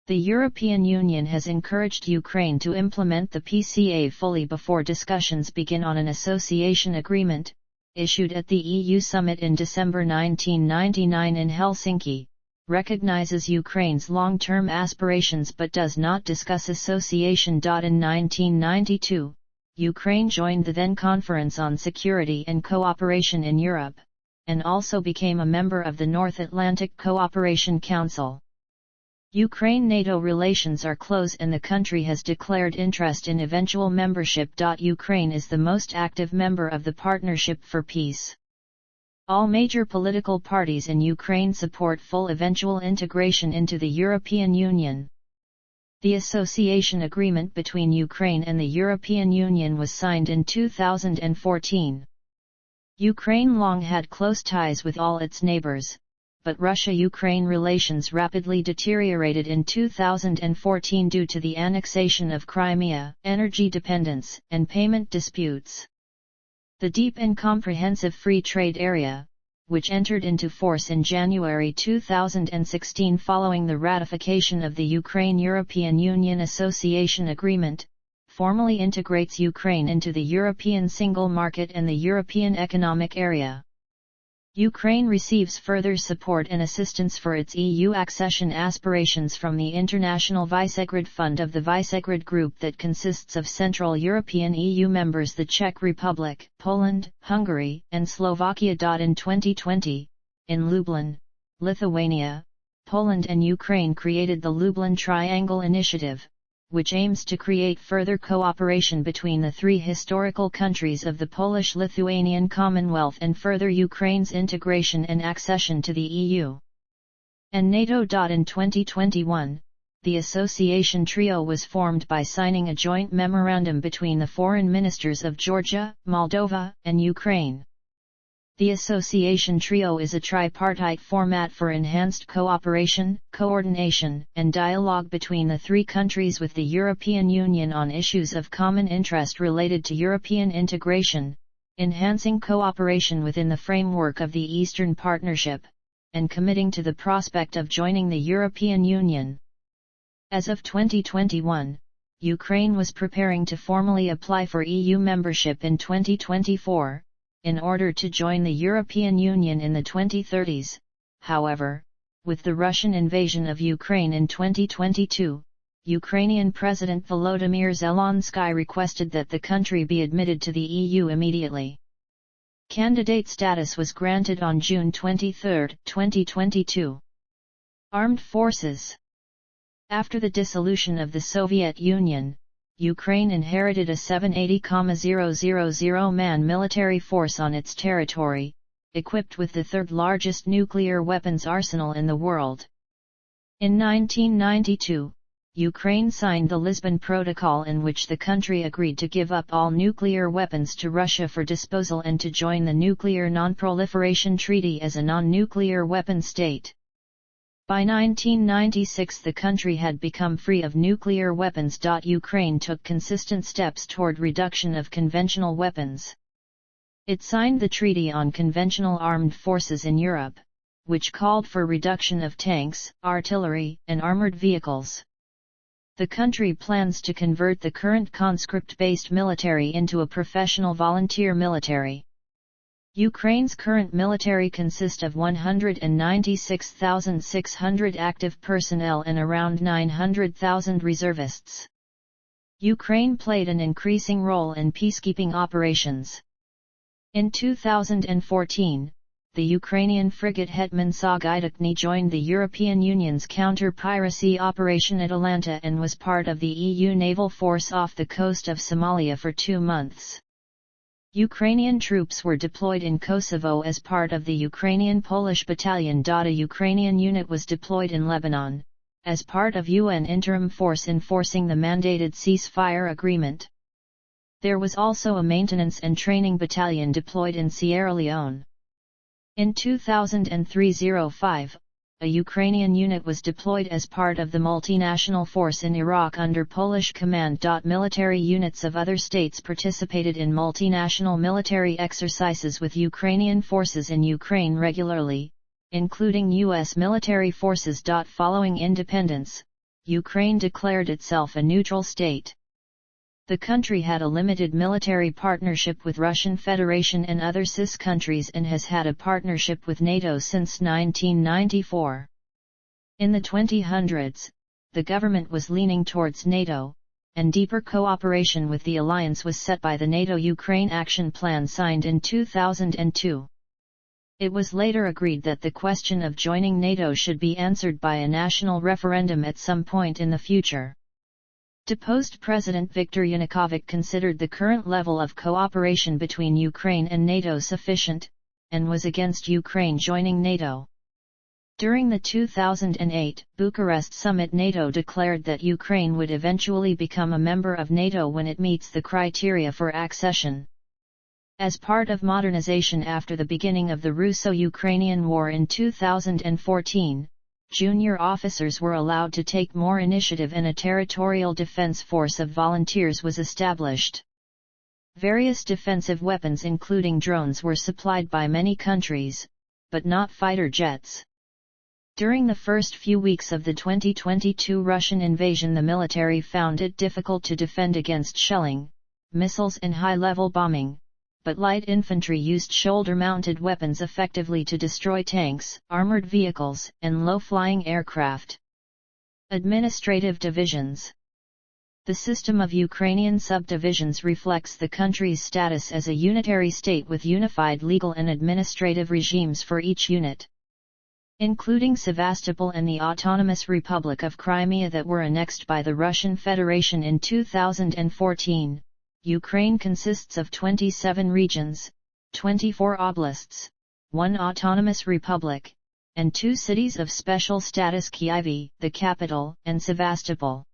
The European Union has encouraged Ukraine to implement the PCA fully before discussions begin on an association agreement, issued at the EU summit in December 1999 in Helsinki, recognizes Ukraine's long-term aspirations but does not discuss association. In 1992, Ukraine joined the then Conference on Security and Cooperation in Europe, and also became a member of the North Atlantic Cooperation Council. Ukraine-NATO relations are close and the country has declared interest in eventual membership. Ukraine is the most active member of the Partnership for Peace. All major political parties in Ukraine support full eventual integration into the European Union. The association agreement between Ukraine and the European Union was signed in 2014. Ukraine long had close ties with all its neighbors, but Russia-Ukraine relations rapidly deteriorated in 2014 due to the annexation of Crimea, energy dependence, and payment disputes. The Deep and Comprehensive Free Trade Area, which entered into force in January 2016 following the ratification of the Ukraine-European Union Association Agreement, formally integrates Ukraine into the European Single Market and the European Economic Area. Ukraine receives further support and assistance for its EU accession aspirations from the International Visegrad Fund of the Visegrad Group that consists of Central European EU members the Czech Republic, Poland, Hungary, and Slovakia. In 2020, in Lublin, Lithuania, Poland and Ukraine created the Lublin Triangle Initiative, which aims to create further cooperation between the three historical countries of the Polish-Lithuanian Commonwealth and further Ukraine's integration and accession to the EU and NATO. In 2021, the association trio was formed by signing a joint memorandum between the foreign ministers of Georgia, Moldova, and Ukraine. The association trio is a tripartite format for enhanced cooperation, coordination, and dialogue between the three countries with the European Union on issues of common interest related to European integration, enhancing cooperation within the framework of the Eastern Partnership, and committing to the prospect of joining the European Union. As of 2021, Ukraine was preparing to formally apply for EU membership in 2024. In order to join the European Union in the 2030s, however, with the Russian invasion of Ukraine in 2022, Ukrainian President Volodymyr Zelensky requested that the country be admitted to the EU immediately. Candidate status was granted on June 23, 2022. Armed Forces. After the dissolution of the Soviet Union, Ukraine inherited a 780,000-man military force on its territory, equipped with the third-largest nuclear weapons arsenal in the world. In 1992, Ukraine signed the Lisbon Protocol in which the country agreed to give up all nuclear weapons to Russia for disposal and to join the Nuclear Non-Proliferation Treaty as a non-nuclear weapon state. By 1996 the country had become free of nuclear weapons. Ukraine took consistent steps toward reduction of conventional weapons. It signed the Treaty on Conventional Armed Forces in Europe, which called for reduction of tanks, artillery, and armored vehicles. The country plans to convert the current conscript-based military into a professional volunteer military. Ukraine's current military consists of 196,600 active personnel and around 900,000 reservists. Ukraine played an increasing role in peacekeeping operations. In 2014, the Ukrainian frigate Hetman Sagaidakny joined the European Union's counter-piracy operation Atalanta and was part of the EU naval force off the coast of Somalia for 2 months. Ukrainian troops were deployed in Kosovo as part of the Ukrainian Polish Battalion. A Ukrainian unit was deployed in Lebanon, as part of UN interim force enforcing the mandated ceasefire agreement. There was also a maintenance and training battalion deployed in Sierra Leone. In 2003-05, a Ukrainian unit was deployed as part of the multinational force in Iraq under Polish command. Military units of other states participated in multinational military exercises with Ukrainian forces in Ukraine regularly, including U.S. military forces. Following independence, Ukraine declared itself a neutral state. The country had a limited military partnership with Russian Federation and other CIS countries and has had a partnership with NATO since 1994. In the 2000s, the government was leaning towards NATO, and deeper cooperation with the alliance was set by the NATO-Ukraine Action Plan signed in 2002. It was later agreed that the question of joining NATO should be answered by a national referendum at some point in the future. Deposed President Viktor Yanukovych considered the current level of cooperation between Ukraine and NATO sufficient, and was against Ukraine joining NATO. During the 2008 Bucharest summit, NATO declared that Ukraine would eventually become a member of NATO when it meets the criteria for accession. As part of modernization after the beginning of the Russo-Ukrainian War in 2014, junior officers were allowed to take more initiative and a territorial defense force of volunteers was established. Various defensive weapons including drones were supplied by many countries, but not fighter jets. During the first few weeks of the 2022 Russian invasion, the military found it difficult to defend against shelling, missiles and high-level bombing, but light infantry used shoulder-mounted weapons effectively to destroy tanks, armored vehicles, and low-flying aircraft. Administrative divisions. The system of Ukrainian subdivisions reflects the country's status as a unitary state with unified legal and administrative regimes for each unit. Including Sevastopol and the Autonomous Republic of Crimea that were annexed by the Russian Federation in 2014. Ukraine consists of 27 regions, 24 oblasts, 1 autonomous republic, and 2 cities of special status: Kyiv, the capital, and Sevastopol.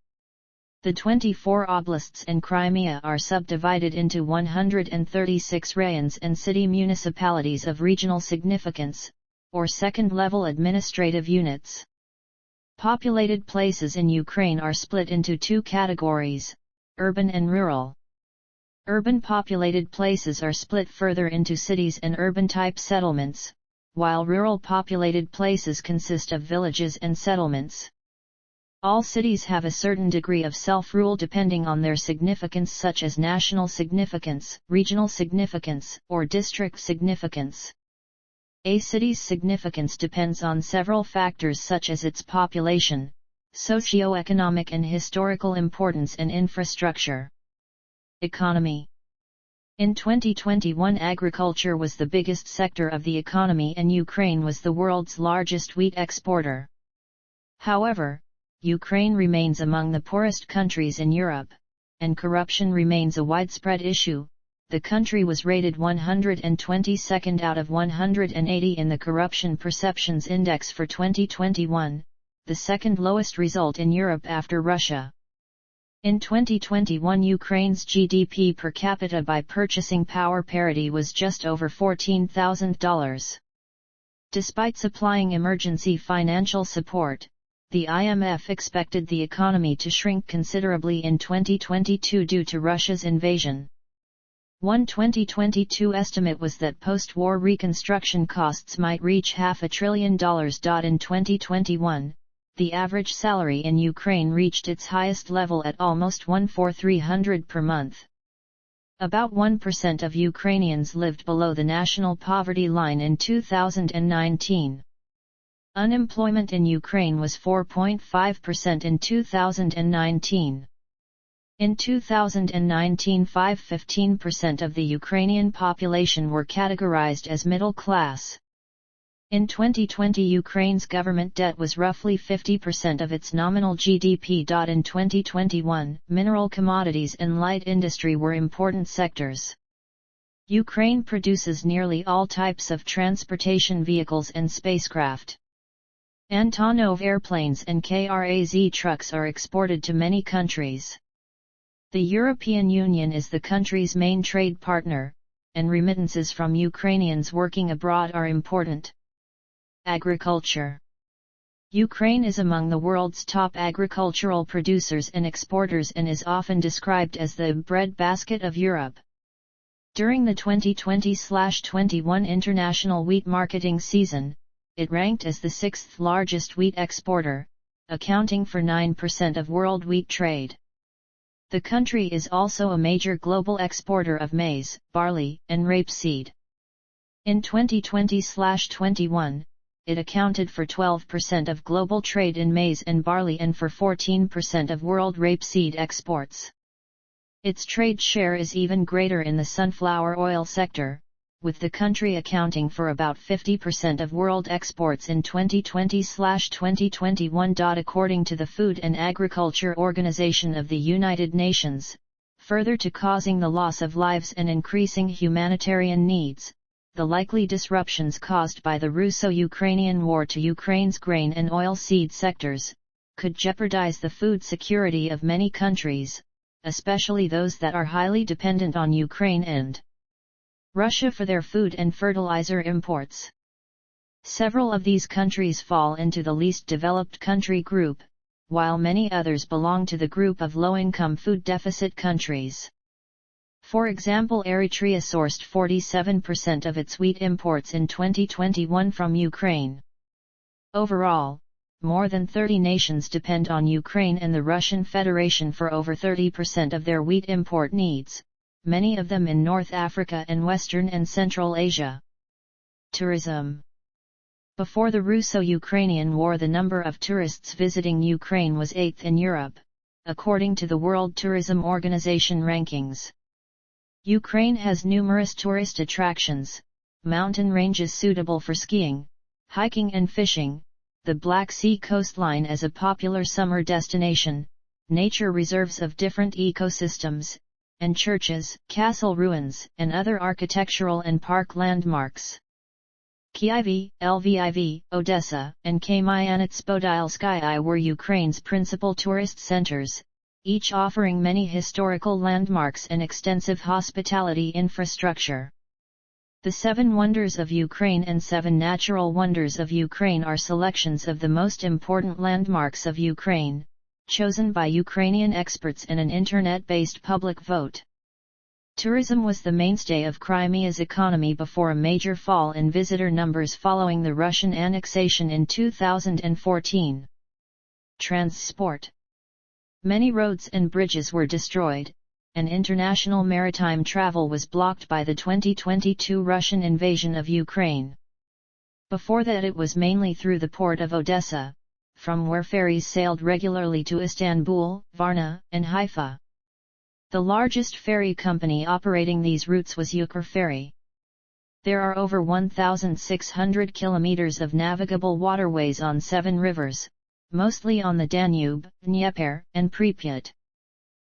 The 24 oblasts and Crimea are subdivided into 136 rayons and city municipalities of regional significance, or second-level administrative units. Populated places in Ukraine are split into 2 categories: urban and rural. Urban populated places are split further into cities and urban-type settlements, while rural populated places consist of villages and settlements. All cities have a certain degree of self-rule depending on their significance, such as national significance, regional significance, or district significance. A city's significance depends on several factors such as its population, socio-economic and historical importance, and infrastructure. Economy. In 2021, agriculture was the biggest sector of the economy and Ukraine was the world's largest wheat exporter. However, Ukraine remains among the poorest countries in Europe, and corruption remains a widespread issue. The country was rated 122nd out of 180 in the Corruption Perceptions Index for 2021, the second lowest result in Europe after Russia. In 2021, Ukraine's GDP per capita by purchasing power parity was just over $14,000. Despite supplying emergency financial support, the IMF expected the economy to shrink considerably in 2022 due to Russia's invasion. One 2022 estimate was that post-war reconstruction costs might reach $500 billion. In 2021, the average salary in Ukraine reached its highest level at almost $1,400 per month. About 1% of Ukrainians lived below the national poverty line in 2019. Unemployment in Ukraine was 4.5% in 2019. In 2019, 15% of the Ukrainian population were categorized as middle class. In 2020, Ukraine's government debt was roughly 50% of its nominal GDP. In 2021, mineral commodities and light industry were important sectors. Ukraine produces nearly all types of transportation vehicles and spacecraft. Antonov airplanes and KRAZ trucks are exported to many countries. The European Union is the country's main trade partner, and remittances from Ukrainians working abroad are important. Agriculture. Ukraine is among the world's top agricultural producers and exporters and is often described as the breadbasket of Europe. During the 2020/21 international wheat marketing season, it ranked as the sixth largest wheat exporter, accounting for 9% of world wheat trade. The country is also a major global exporter of maize, barley, and rapeseed. In 2020/21, it accounted for 12% of global trade in maize and barley and for 14% of world rapeseed exports. Its trade share is even greater in the sunflower oil sector, with the country accounting for about 50% of world exports in 2020/2021. According to the Food and Agriculture Organization of the United Nations, further to causing the loss of lives and increasing humanitarian needs, the likely disruptions caused by the Russo-Ukrainian war to Ukraine's grain and oil seed sectors, could jeopardize the food security of many countries, especially those that are highly dependent on Ukraine and Russia for their food and fertilizer imports. Several of these countries fall into the least developed country group, while many others belong to the group of low-income food deficit countries. For example, Eritrea sourced 47% of its wheat imports in 2021 from Ukraine. Overall, more than 30 nations depend on Ukraine and the Russian Federation for over 30% of their wheat import needs, many of them in North Africa and Western and Central Asia. Tourism. Before the Russo-Ukrainian War, the number of tourists visiting Ukraine was 8th in Europe, according to the World Tourism Organization rankings. Ukraine has numerous tourist attractions, mountain ranges suitable for skiing, hiking and fishing, the Black Sea coastline as a popular summer destination, nature reserves of different ecosystems, and churches, castle ruins, and other architectural and park landmarks. Kyiv, Lviv, Odessa, and Kamyanets-Podilskyi were Ukraine's principal tourist centers, each offering many historical landmarks and extensive hospitality infrastructure. The 7 Wonders of Ukraine and 7 Natural Wonders of Ukraine are selections of the most important landmarks of Ukraine, chosen by Ukrainian experts in an internet-based public vote. Tourism was the mainstay of Crimea's economy before a major fall in visitor numbers following the Russian annexation in 2014. Transport. Many roads and bridges were destroyed, and international maritime travel was blocked by the 2022 Russian invasion of Ukraine. Before that, it was mainly through the port of Odessa, from where ferries sailed regularly to Istanbul, Varna, and Haifa. The largest ferry company operating these routes was Ukr. There are over 1,600 kilometers of navigable waterways on 7 rivers, mostly on the Danube, Dnieper, and Pripyat.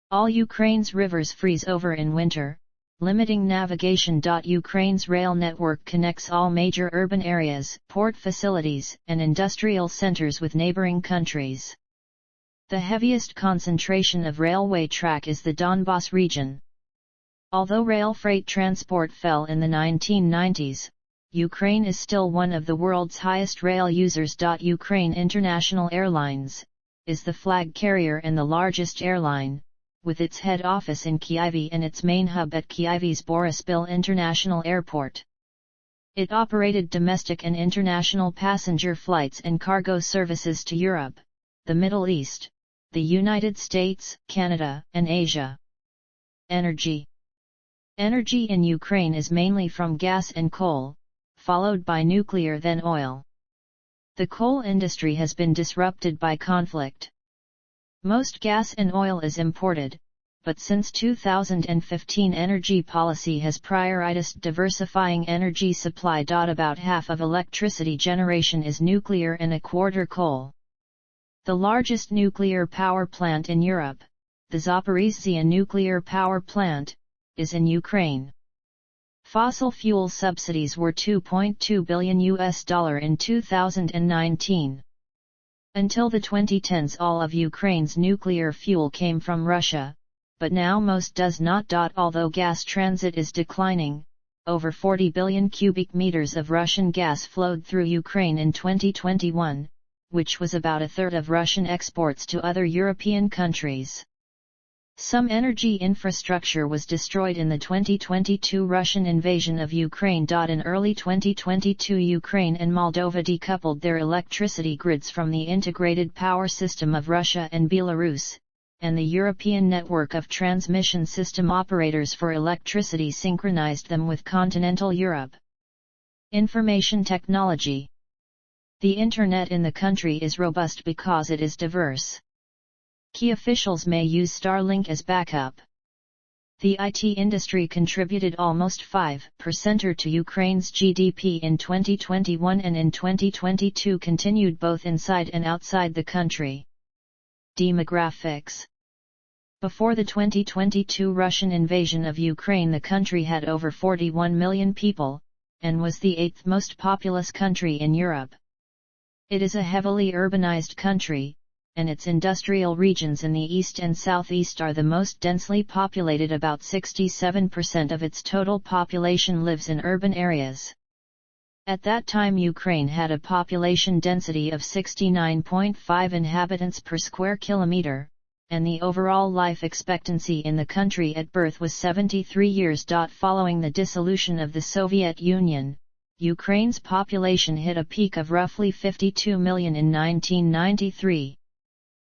All Ukraine's rivers freeze over in winter, limiting navigation. Ukraine's rail network connects all major urban areas, port facilities, and industrial centers with neighboring countries. The heaviest concentration of railway track is the Donbas region. Although rail freight transport fell in the 1990s, Ukraine is still one of the world's highest rail users. Ukraine International Airlines is the flag carrier and the largest airline, with its head office in Kyiv and its main hub at Kyiv's Boryspil International Airport. It operated domestic and international passenger flights and cargo services to Europe, the Middle East, the United States, Canada, and Asia. Energy. Energy in Ukraine is mainly from gas and coal, followed by nuclear then oil. The coal industry has been disrupted by conflict. Most gas and oil is imported, but since 2015 energy policy has prioritized diversifying energy supply. About half of electricity generation is nuclear and a quarter coal. The largest nuclear power plant in Europe, the Zaporizhzhia nuclear power plant, is in Ukraine. Fossil fuel subsidies were $2.2 billion in 2019. Until the 2010s, all of Ukraine's nuclear fuel came from Russia, but now most does not. Although gas transit is declining, over 40 billion cubic meters of Russian gas flowed through Ukraine in 2021, which was about a third of Russian exports to other European countries. Some energy infrastructure was destroyed in the 2022 Russian invasion of Ukraine. In early 2022, Ukraine and Moldova decoupled their electricity grids from the integrated power system of Russia and Belarus, and the European network of transmission system operators for electricity synchronized them with continental Europe. Information technology. The Internet in the country is robust because it is diverse. Key officials may use Starlink as backup. The IT industry contributed almost 5% to Ukraine's GDP in 2021 and in 2022 continued both inside and outside the country. Demographics. Before the 2022 Russian invasion of Ukraine, the country had over 41 million people, and was the 8th most populous country in Europe. It is a heavily urbanized country, and its industrial regions in the east and southeast are the most densely populated. About 67% of its total population lives in urban areas. At that time, Ukraine had a population density of 69.5 inhabitants per square kilometer, and the overall life expectancy in the country at birth was 73 years. Following the dissolution of the Soviet Union, Ukraine's population hit a peak of roughly 52 million in 1993.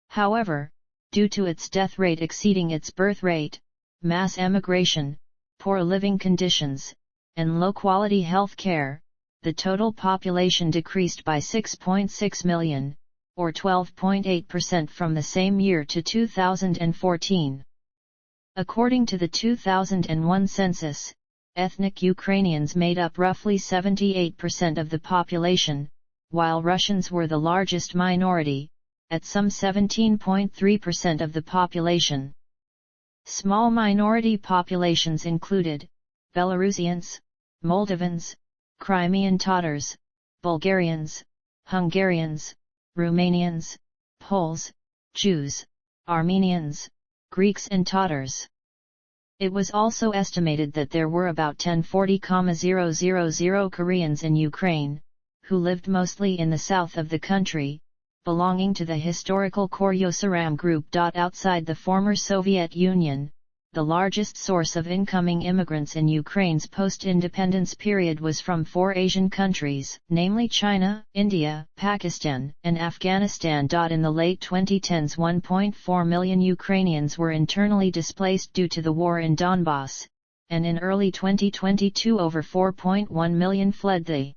However, due to its death rate exceeding its birth rate, mass emigration, poor living conditions, and low-quality health care, the total population decreased by 6.6 million, or 12.8% from the same year to 2014. According to the 2001 census, ethnic Ukrainians made up roughly 78% of the population, while Russians were the largest minority, at some 17.3% of the population. Small minority populations included Belarusians, Moldovans, Crimean Tatars, Bulgarians, Hungarians, Romanians, Poles, Jews, Armenians, Greeks and Tatars. It was also estimated that there were about 1040,000 Koreans in Ukraine, who lived mostly in the south of the country, belonging to the historical Koryosaram group. Outside the former Soviet Union, the largest source of incoming immigrants in Ukraine's post-independence period was from 4 Asian countries, namely China, India, Pakistan, and Afghanistan. In the late 2010s, 1.4 million Ukrainians were internally displaced due to the war in Donbass, and in early 2022 over 4.1 million fled the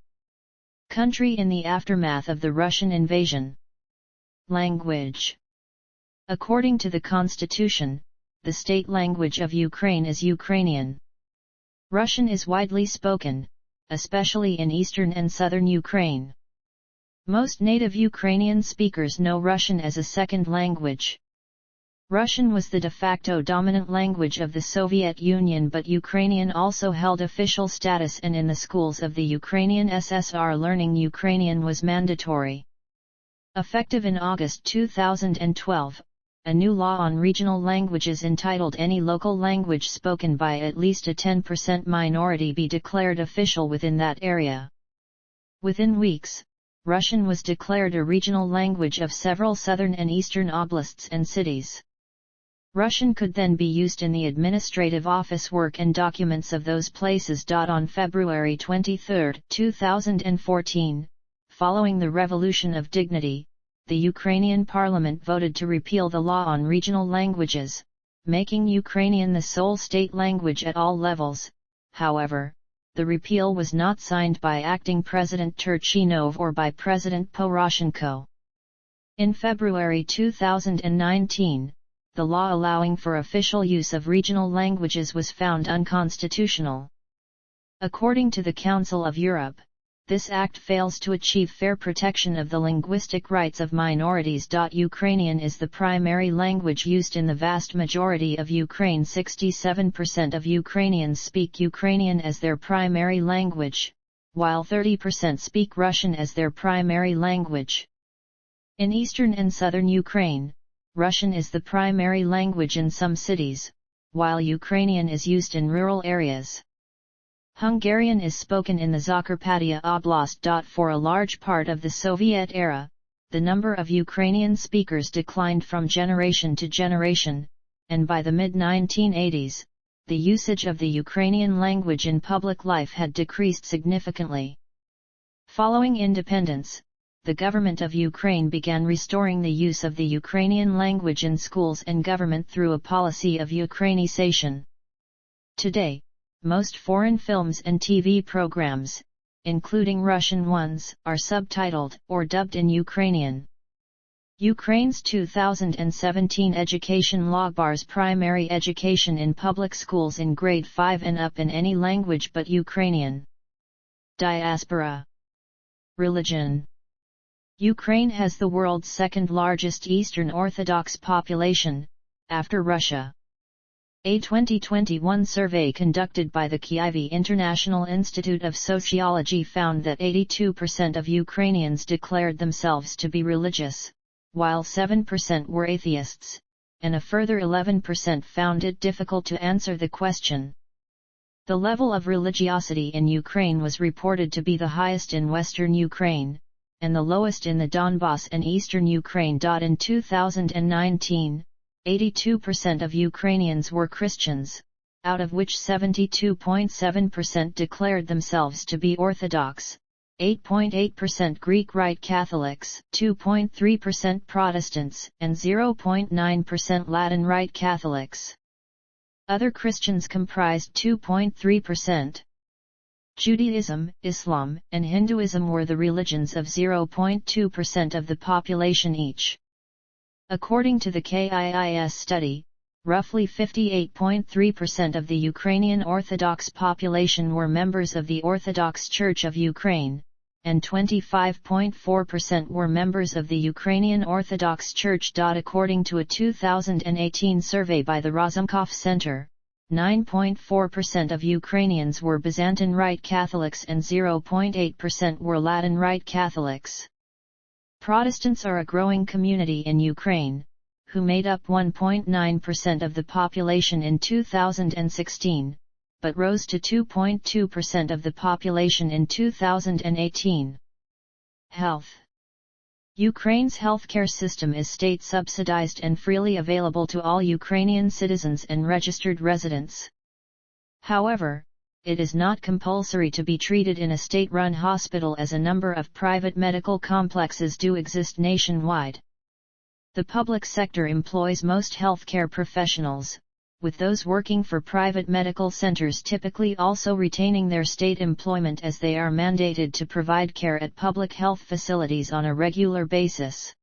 country in the aftermath of the Russian invasion. Language. According to the constitution, the state language of Ukraine is Ukrainian. Russian is widely spoken, especially in eastern and southern Ukraine. Most native Ukrainian speakers know Russian as a second language. Russian was the de facto dominant language of the Soviet Union, but Ukrainian also held official status, and in the schools of the Ukrainian SSR learning Ukrainian was mandatory. Effective in August 2012, a new law on regional languages entitled "Any local language spoken by at least a 10% minority be declared official within that area." Within weeks, Russian was declared a regional language of several southern and eastern oblasts and cities. Russian could then be used in the administrative office work and documents of those places. On February 23, 2014, following the Revolution of Dignity, the Ukrainian parliament voted to repeal the law on regional languages, making Ukrainian the sole state language at all levels. However, the repeal was not signed by acting President Turchinov or by President Poroshenko. In February 2019, the law allowing for official use of regional languages was found unconstitutional. According to the Council of Europe, This act fails to achieve fair protection of the linguistic rights of minorities. Ukrainian is the primary language used in the vast majority of Ukraine. 67% of Ukrainians speak Ukrainian as their primary language, while 30% speak Russian as their primary language. In eastern and southern Ukraine, Russian is the primary language in some cities, while Ukrainian is used in rural areas. Hungarian is spoken in the Zakarpattia Oblast. For a large part of the Soviet era, the number of Ukrainian speakers declined from generation to generation, and by the mid-1980s, the usage of the Ukrainian language in public life had decreased significantly. Following independence, the government of Ukraine began restoring the use of the Ukrainian language in schools and government through a policy of Ukrainization. Today, most foreign films and TV programs, including Russian ones, are subtitled or dubbed in Ukrainian. Ukraine's 2017 education law bars primary education in public schools in grade 5 and up in any language but Ukrainian. Diaspora. Religion. Ukraine has the world's second largest Eastern Orthodox population, after Russia. A 2021 survey conducted by the Kyiv International Institute of Sociology found that 82% of Ukrainians declared themselves to be religious, while 7% were atheists, and a further 11% found it difficult to answer the question. The level of religiosity in Ukraine was reported to be the highest in western Ukraine, and the lowest in the Donbas and eastern Ukraine. In 2019, 82% of Ukrainians were Christians, out of which 72.7% declared themselves to be Orthodox, 8.8% Greek Rite Catholics, 2.3% Protestants, and 0.9% Latin Rite Catholics. Other Christians comprised 2.3%. Judaism, Islam, and Hinduism were the religions of 0.2% of the population each. According to the KIIS study, roughly 58.3% of the Ukrainian Orthodox population were members of the Orthodox Church of Ukraine, and 25.4% were members of the Ukrainian Orthodox Church. According to a 2018 survey by the Razumkov Center, 9.4% of Ukrainians were Byzantine Rite Catholics and 0.8% were Latin Rite Catholics. Protestants are a growing community in Ukraine, who made up 1.9% of the population in 2016, but rose to 2.2% of the population in 2018. Health. Ukraine's healthcare system is state-subsidized and freely available to all Ukrainian citizens and registered residents. However, it is not compulsory to be treated in a state-run hospital, as a number of private medical complexes do exist nationwide. The public sector employs most healthcare professionals, with those working for private medical centers typically also retaining their state employment, as they are mandated to provide care at public health facilities on a regular basis.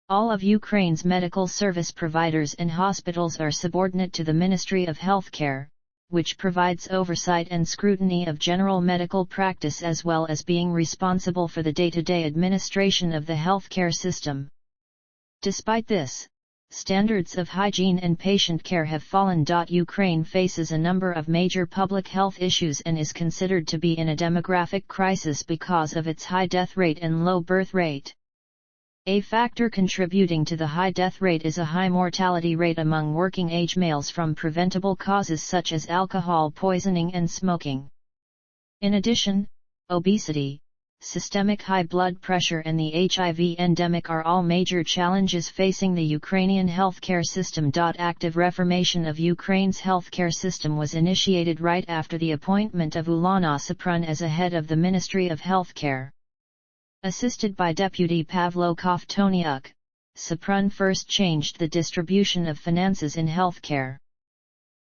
All of Ukraine's medical service providers and hospitals are subordinate to the Ministry of Healthcare, which provides oversight and scrutiny of general medical practice as well as being responsible for the day-to-day administration of the healthcare system. Despite this, standards of hygiene and patient care have fallen. Ukraine faces a number of major public health issues and is considered to be in a demographic crisis because of its high death rate and low birth rate. A factor contributing to the high death rate is a high mortality rate among working-age males from preventable causes such as alcohol poisoning and smoking. In addition, obesity, systemic high blood pressure and the HIV endemic are all major challenges facing the Ukrainian healthcare system. Active reformation of Ukraine's healthcare system was initiated right after the appointment of Ulana Sopran as a head of the Ministry of Healthcare. Assisted by Deputy Pavlo Kovtoniuk, Sopran first changed the distribution of finances in healthcare.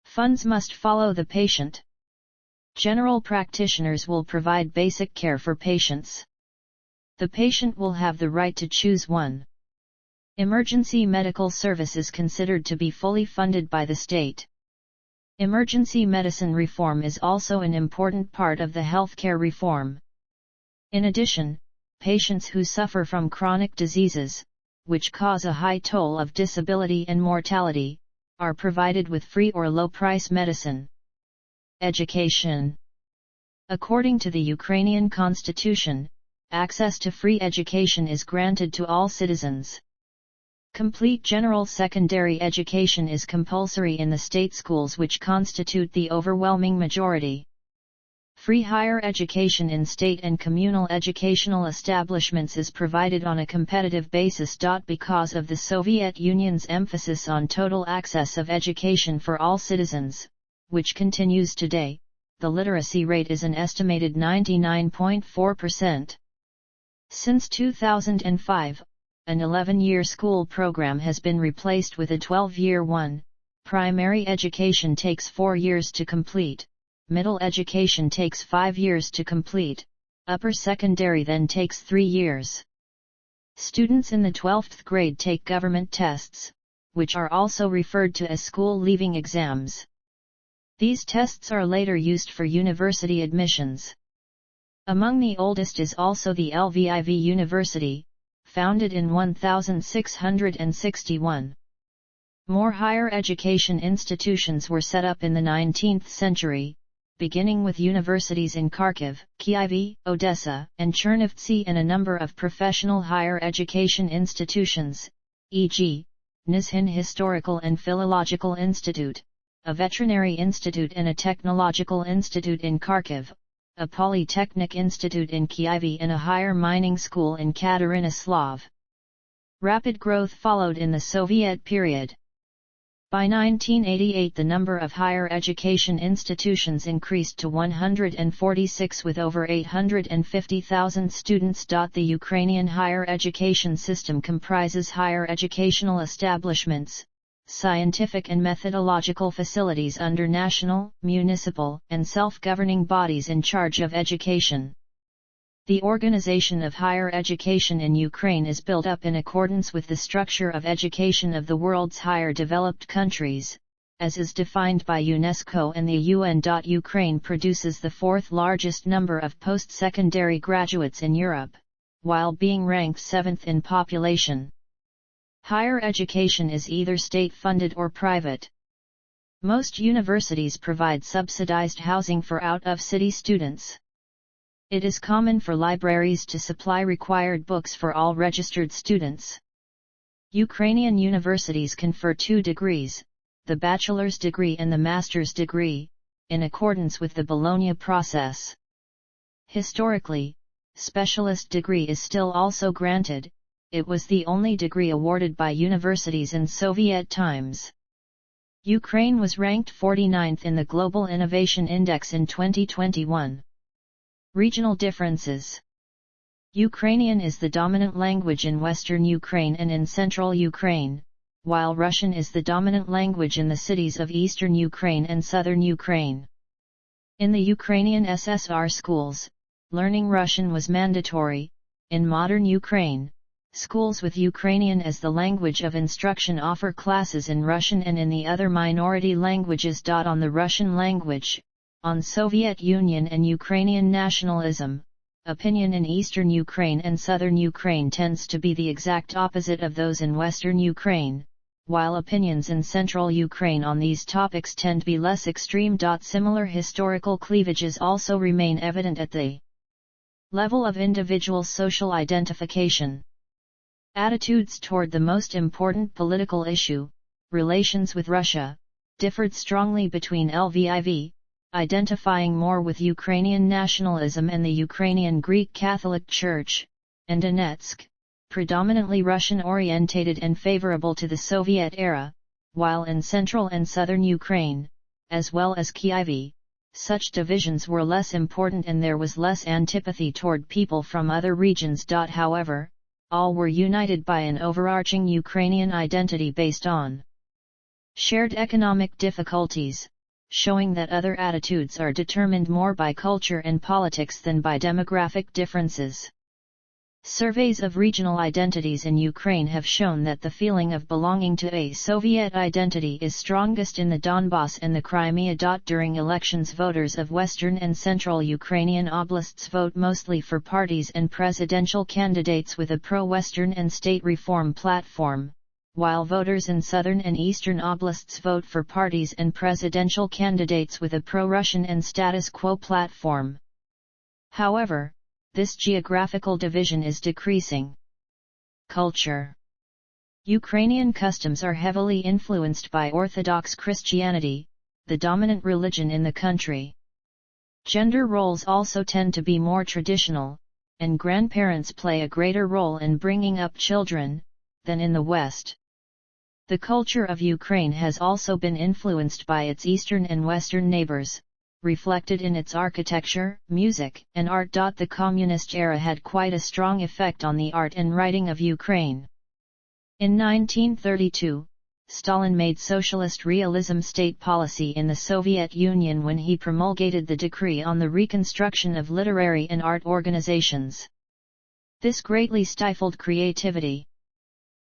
Funds must follow the patient. General practitioners will provide basic care for patients. The patient will have the right to choose one. Emergency medical service is considered to be fully funded by the state. Emergency medicine reform is also an important part of the healthcare reform. In addition, patients who suffer from chronic diseases, which cause a high toll of disability and mortality, are provided with free or low-price medicine. Education. According to the Ukrainian constitution, access to free education is granted to all citizens. Complete general secondary education is compulsory in the state schools, which constitute the overwhelming majority. Free higher education in state and communal educational establishments is provided on a competitive basis. Because of the Soviet Union's emphasis on total access of education for all citizens, which continues today, the literacy rate is an estimated 99.4%. Since 2005, an 11-year school program has been replaced with a 12-year one. Primary education takes 4 years to complete, middle education takes 5 years to complete, upper secondary then takes 3 years. Students in the 12th grade take government tests, which are also referred to as school leaving exams. These tests are later used for university admissions. Among the oldest is also the Lviv University, founded in 1661. More higher education institutions were set up in the 19th century, beginning with universities in Kharkiv, Kyiv, Odessa, and Chernivtsi, and a number of professional higher education institutions, e.g., Nizhyn Historical and Philological Institute, a veterinary institute and a technological institute in Kharkiv, a polytechnic institute in Kyiv, and a higher mining school in Katerinoslav. Rapid growth followed in the Soviet period. By 1988, the number of higher education institutions increased to 146 with over 850,000 students. The Ukrainian higher education system comprises higher educational establishments, scientific and methodological facilities under national, municipal, and self-governing bodies in charge of education. The organization of higher education in Ukraine is built up in accordance with the structure of education of the world's higher developed countries, as is defined by UNESCO and the UN. Ukraine produces the fourth largest number of post-secondary graduates in Europe, while being ranked 7th in population. Higher education is either state-funded or private. Most universities provide subsidized housing for out-of-city students. It is common for libraries to supply required books for all registered students. Ukrainian universities confer 2 degrees, the bachelor's degree and the master's degree, in accordance with the Bologna process. Historically, specialist degree is still also granted. It was the only degree awarded by universities in Soviet times. Ukraine was ranked 49th in the Global Innovation Index in 2021. Regional differences. Ukrainian is the dominant language in western Ukraine and in central Ukraine, while Russian is the dominant language in the cities of eastern Ukraine and southern Ukraine. In the Ukrainian SSR schools, learning Russian was mandatory. In modern Ukraine, schools with Ukrainian as the language of instruction offer classes in Russian and in the other minority languages. On the Russian language, on Soviet Union and Ukrainian nationalism, opinion in eastern Ukraine and southern Ukraine tends to be the exact opposite of those in western Ukraine, while opinions in central Ukraine on these topics tend to be less extreme. Similar historical cleavages also remain evident at the level of individual social identification. Attitudes toward the most important political issue, relations with Russia, differed strongly between Lviv, identifying more with Ukrainian nationalism and the Ukrainian Greek Catholic Church, and Donetsk, predominantly Russian-orientated and favorable to the Soviet era, while in central and southern Ukraine, as well as Kyiv, such divisions were less important and there was less antipathy toward people from other regions. However, all were united by an overarching Ukrainian identity based on shared economic difficulties, showing that other attitudes are determined more by culture and politics than by demographic differences. Surveys of regional identities in Ukraine have shown that the feeling of belonging to a Soviet identity is strongest in the Donbass and the Crimea. During elections, voters of western and central Ukrainian oblasts vote mostly for parties and presidential candidates with a pro-Western and state reform platform, while voters in southern and eastern oblasts vote for parties and presidential candidates with a pro-Russian and status quo platform. However, this geographical division is decreasing. Culture. Ukrainian customs are heavily influenced by Orthodox Christianity, the dominant religion in the country. Gender roles also tend to be more traditional, and grandparents play a greater role in bringing up children than in the West. The culture of Ukraine has also been influenced by its eastern and western neighbors, reflected in its architecture, music, and art. The communist era had quite a strong effect on the art and writing of Ukraine. In 1932, Stalin made socialist realism state policy in the Soviet Union when he promulgated the decree on the reconstruction of literary and art organizations. This greatly stifled creativity.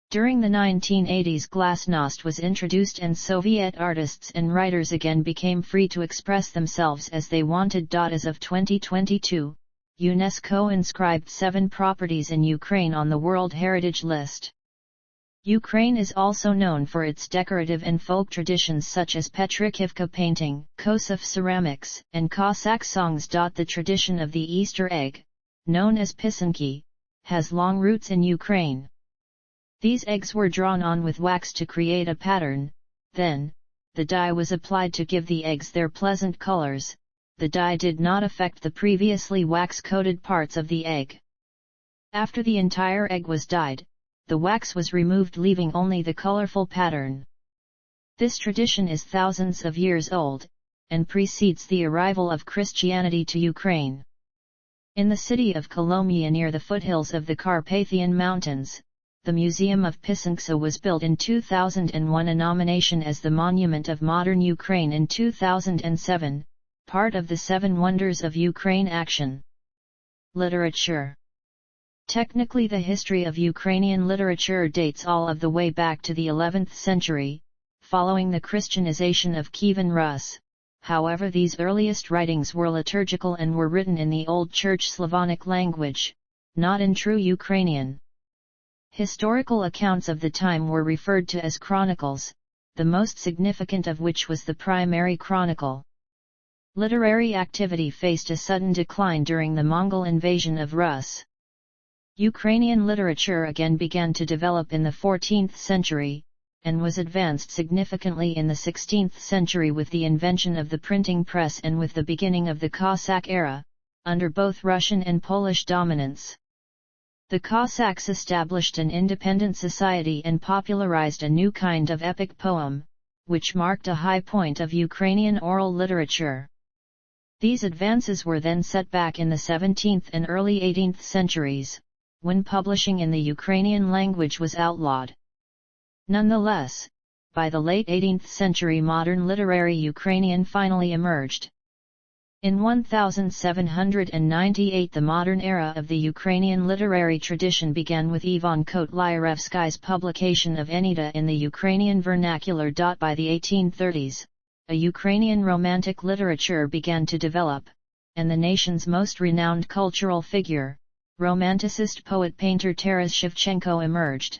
During the 1980s, glasnost was introduced and Soviet artists and writers again became free to express themselves as they wanted. As of 2022, UNESCO inscribed 7 properties in Ukraine on the World Heritage List. Ukraine is also known for its decorative and folk traditions such as Petrikivka painting, Kosov ceramics, and Cossack songs. The tradition of the Easter egg, known as pisanki, has long roots in Ukraine. These eggs were drawn on with wax to create a pattern, then, the dye was applied to give the eggs their pleasant colors. The dye did not affect the previously wax-coated parts of the egg. After the entire egg was dyed, the wax was removed, leaving only the colorful pattern. This tradition is thousands of years old, and precedes the arrival of Christianity to Ukraine. In the city of Kolomyia near the foothills of the Carpathian Mountains, the Museum of Pisanka was built in 2001, a nomination as the Monument of Modern Ukraine in 2007, part of the 7 Wonders of Ukraine action. Literature. Technically, the history of Ukrainian literature dates all of the way back to the 11th century, following the Christianization of Kievan Rus. However, these earliest writings were liturgical and were written in the Old Church Slavonic language, not in true Ukrainian. Historical accounts of the time were referred to as chronicles, the most significant of which was the primary chronicle. Literary activity faced a sudden decline during the Mongol invasion of Rus. Ukrainian literature again began to develop in the 14th century, and was advanced significantly in the 16th century with the invention of the printing press and with the beginning of the Cossack era, under both Russian and Polish dominance. The Cossacks established an independent society and popularized a new kind of epic poem, which marked a high point of Ukrainian oral literature. These advances were then set back in the 17th and early 18th centuries, when publishing in the Ukrainian language was outlawed. Nonetheless, by the late 18th century, modern literary Ukrainian finally emerged. In 1798, the modern era of the Ukrainian literary tradition began with Ivan Kotlyaevsky's publication of Enita in the Ukrainian vernacular. By the 1830s, a Ukrainian romantic literature began to develop, and the nation's most renowned cultural figure, Romanticist poet-painter Taras Shevchenko, emerged.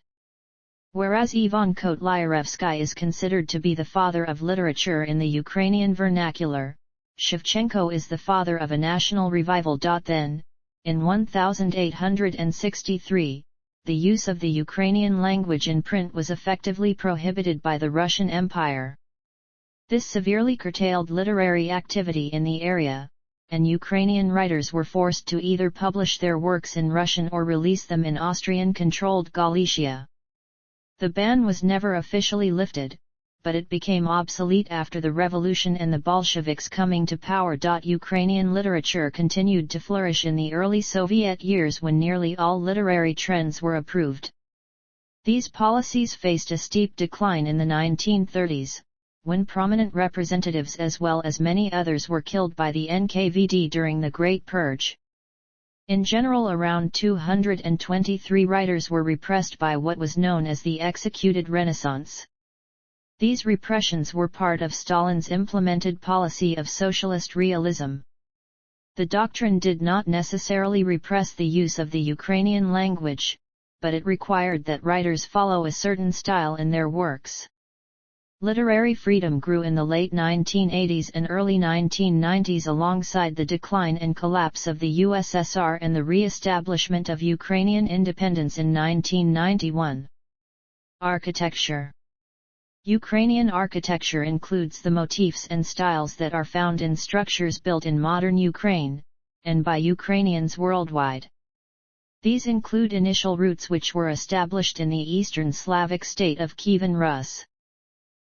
Whereas Ivan Kotlyaevsky is considered to be the father of literature in the Ukrainian vernacular, Shevchenko is the father of a national revival. Then, in 1863, the use of the Ukrainian language in print was effectively prohibited by the Russian Empire. This severely curtailed literary activity in the area, and Ukrainian writers were forced to either publish their works in Russian or release them in Austrian-controlled Galicia. The ban was never officially lifted, but it became obsolete after the revolution and the Bolsheviks coming to power. Ukrainian literature continued to flourish in the early Soviet years when nearly all literary trends were approved. These policies faced a steep decline in the 1930s, when prominent representatives as well as many others were killed by the NKVD during the Great Purge. In general, around 223 writers were repressed by what was known as the executed Renaissance. These repressions were part of Stalin's implemented policy of socialist realism. The doctrine did not necessarily repress the use of the Ukrainian language, but it required that writers follow a certain style in their works. Literary freedom grew in the late 1980s and early 1990s alongside the decline and collapse of the USSR and the re-establishment of Ukrainian independence in 1991. Architecture. Ukrainian architecture includes the motifs and styles that are found in structures built in modern Ukraine, and by Ukrainians worldwide. These include initial roots which were established in the Eastern Slavic state of Kievan Rus.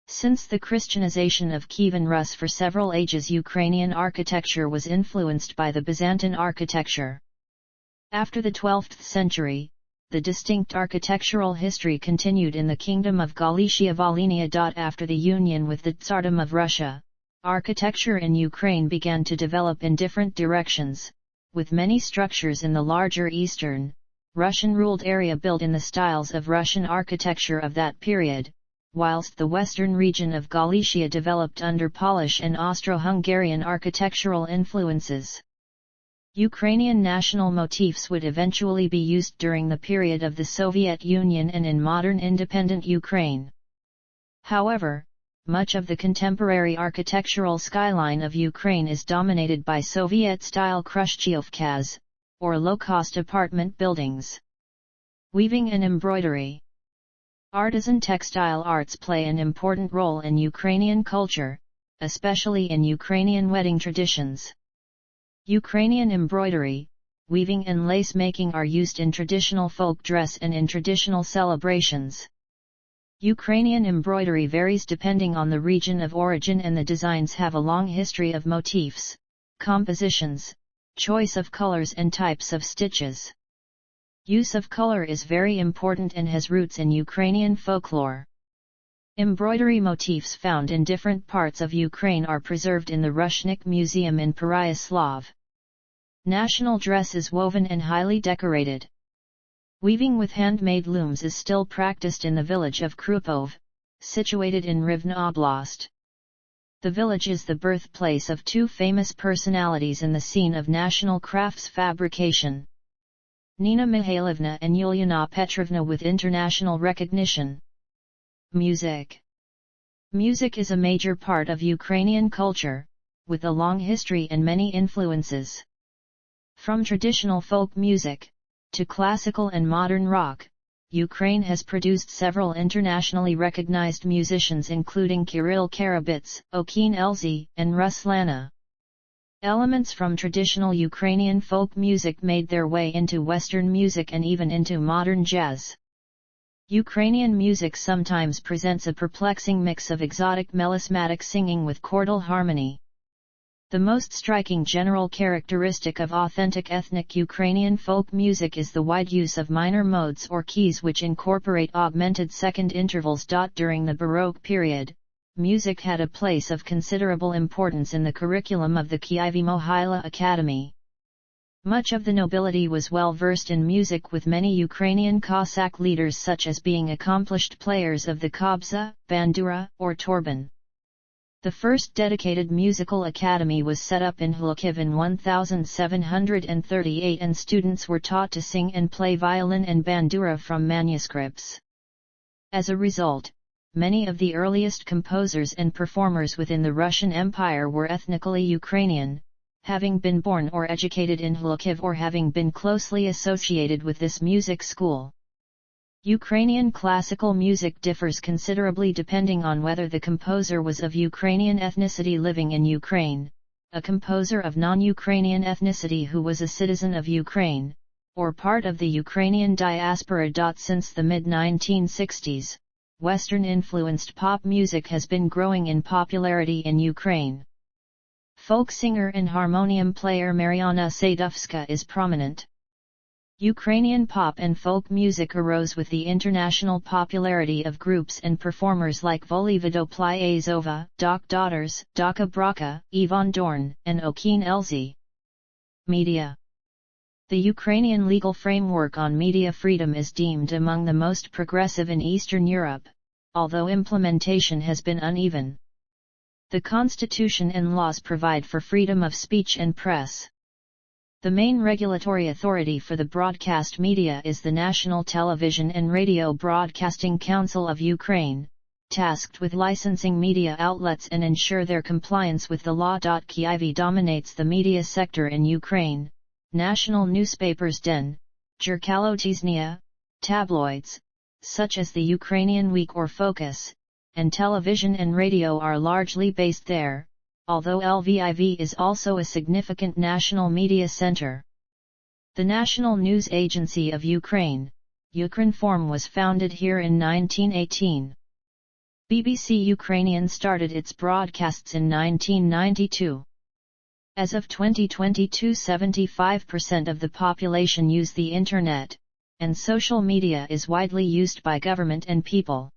Since the Christianization of Kievan Rus for several ages, Ukrainian architecture was influenced by the Byzantine architecture. After the 12th century, the distinct architectural history continued in the Kingdom of Galicia-Volhynia. After the union with the Tsardom of Russia, architecture in Ukraine began to develop in different directions, with many structures in the larger Eastern, Russian-ruled area built in the styles of Russian architecture of that period, whilst the western region of Galicia developed under Polish and Austro-Hungarian architectural influences. Ukrainian national motifs would eventually be used during the period of the Soviet Union and in modern independent Ukraine. However, much of the contemporary architectural skyline of Ukraine is dominated by Soviet-style Khrushchevkas, or low-cost apartment buildings. Weaving and embroidery. Artisan textile arts play an important role in Ukrainian culture, especially in Ukrainian wedding traditions. Ukrainian embroidery, weaving and lace making are used in traditional folk dress and in traditional celebrations. Ukrainian embroidery varies depending on the region of origin, and the designs have a long history of motifs, compositions, choice of colors and types of stitches. Use of color is very important and has roots in Ukrainian folklore. Embroidery motifs found in different parts of Ukraine are preserved in the Rushnik Museum in Pereyaslav. National dress is woven and highly decorated. Weaving with handmade looms is still practiced in the village of Krupov, situated in Rivne Oblast. The village is the birthplace of two famous personalities in the scene of national crafts fabrication: Nina Mihailovna and Yuliana Petrovna, with international recognition. Music. Music is a major part of Ukrainian culture, with a long history and many influences. From traditional folk music, to classical and modern rock, Ukraine has produced several internationally recognized musicians including Kirill Karabits, Okeen Elzy, and Ruslana. Elements from traditional Ukrainian folk music made their way into Western music and even into modern jazz. Ukrainian music sometimes presents a perplexing mix of exotic melismatic singing with chordal harmony. The most striking general characteristic of authentic ethnic Ukrainian folk music is the wide use of minor modes or keys which incorporate augmented second intervals. During the Baroque period, music had a place of considerable importance in the curriculum of the Kyiv-Mohyla Academy. Much of the nobility was well versed in music, with many Ukrainian Cossack leaders such as being accomplished players of the kobza, bandura, or torban. The first dedicated musical academy was set up in Hlukhiv in 1738, and students were taught to sing and play violin and bandura from manuscripts. As a result, many of the earliest composers and performers within the Russian Empire were ethnically Ukrainian, having been born or educated in Hlukhiv or having been closely associated with this music school. Ukrainian classical music differs considerably depending on whether the composer was of Ukrainian ethnicity living in Ukraine, a composer of non-Ukrainian ethnicity who was a citizen of Ukraine, or part of the Ukrainian diaspora. Since the mid-1960s, Western-influenced pop music has been growing in popularity in Ukraine. Folk singer and harmonium player Mariana Sadovska is prominent. Ukrainian pop and folk music arose with the international popularity of groups and performers like Volivodo Plyazova, Doc Daughters, Daka Braka, Ivan Dorn, and Okeen Elzy. Media. The Ukrainian legal framework on media freedom is deemed among the most progressive in Eastern Europe, although implementation has been uneven. The constitution and laws provide for freedom of speech and press. The main regulatory authority for the broadcast media is the National Television and Radio Broadcasting Council of Ukraine, tasked with licensing media outlets and ensure their compliance with the law. Kyiv dominates the media sector in Ukraine. National newspapers Den, Zherkalo, tabloids, such as the Ukrainian Week or Focus, and television and radio are largely based there, although Lviv is also a significant national media center. The National News Agency of Ukraine, Ukrinform, was founded here in 1918. BBC Ukrainian started its broadcasts in 1992. As of 2022, 75% of the population use the Internet, and social media is widely used by government and people.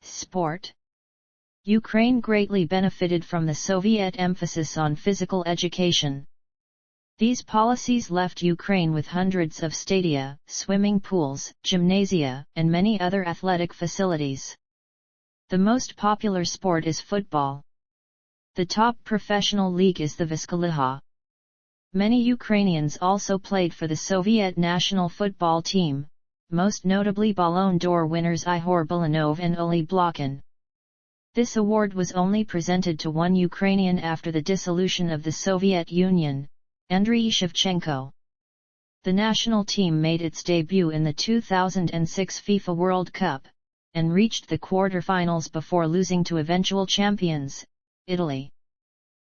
Sport. Ukraine greatly benefited from the Soviet emphasis on physical education. These policies left Ukraine with hundreds of stadia, swimming pools, gymnasia, and many other athletic facilities. The most popular sport is football. The top professional league is the Vyskaliha. Many Ukrainians also played for the Soviet national football team, most notably Ballon d'Or winners Ihor Balanov and Oli Blokhin. This award was only presented to one Ukrainian after the dissolution of the Soviet Union, Andriy Shevchenko. The national team made its debut in the 2006 FIFA World Cup, and reached the quarter-finals before losing to eventual champions, Italy.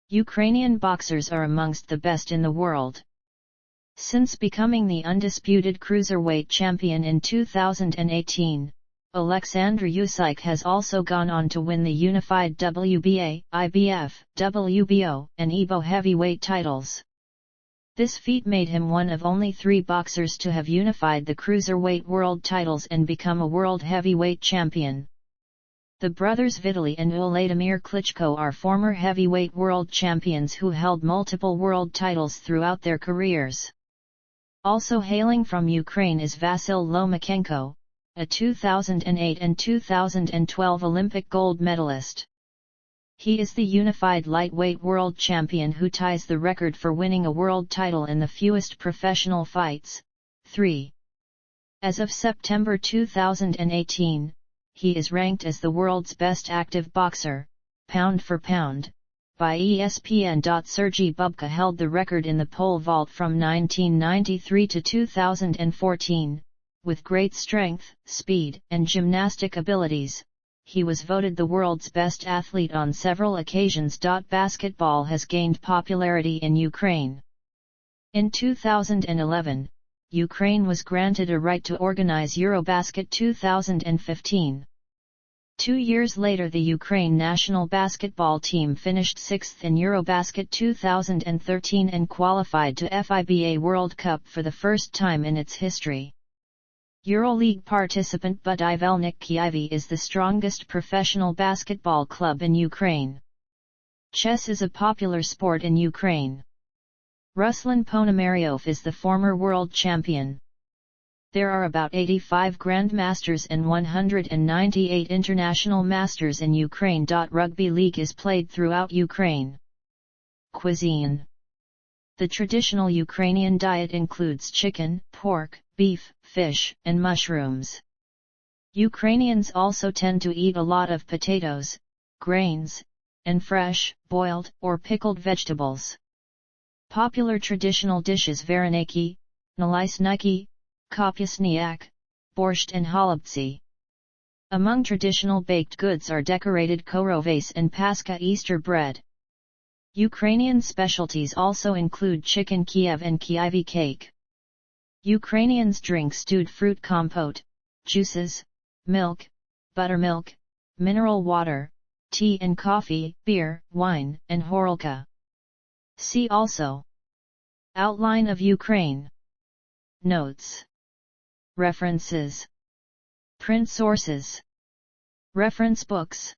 Ukrainian boxers are amongst the best in the world. Since becoming the undisputed cruiserweight champion in 2018, Alexander Usyk has also gone on to win the unified WBA, IBF, WBO, and EBO heavyweight titles. This feat made him one of only 3 boxers to have unified the cruiserweight world titles and become a world heavyweight champion. The brothers Vitaly and Vladimir Klitschko are former heavyweight world champions who held multiple world titles throughout their careers. Also hailing from Ukraine is Vasyl Lomachenko, a 2008 and 2012 Olympic gold medalist. He is the unified lightweight world champion who ties the record for winning a world title in the fewest professional fights, 3. As of September 2018, he is ranked as the world's best active boxer, pound for pound, by ESPN. Sergey Bubka held the record in the pole vault from 1993 to 2014, with great strength, speed, and gymnastic abilities. He was voted the world's best athlete on several occasions. Basketball has gained popularity in Ukraine. In 2011, Ukraine was granted a right to organize Eurobasket 2015. 2 years later, the Ukraine national basketball team finished 6th in Eurobasket 2013 and qualified to FIBA World Cup for the first time in its history. EuroLeague participant Budivelnyk Kyiv is the strongest professional basketball club in Ukraine. Chess is a popular sport in Ukraine. Ruslan Ponomaryov is the former world champion. There are about 85 grandmasters and 198 international masters in Ukraine. Rugby league is played throughout Ukraine. Cuisine. The traditional Ukrainian diet includes chicken, pork, beef, fish, and mushrooms. Ukrainians also tend to eat a lot of potatoes, grains, and fresh, boiled, or pickled vegetables. Popular traditional dishes: vareniki, nalysniki, kapusniak, borscht and holubtsi. Among traditional baked goods are decorated korovais and paska Easter bread. Ukrainian specialties also include chicken Kiev and Kyiv cake. Ukrainians drink stewed fruit compote, juices, milk, buttermilk, mineral water, tea and coffee, beer, wine, and horolka. See also: Outline of Ukraine. Notes. References. Print sources. Reference books.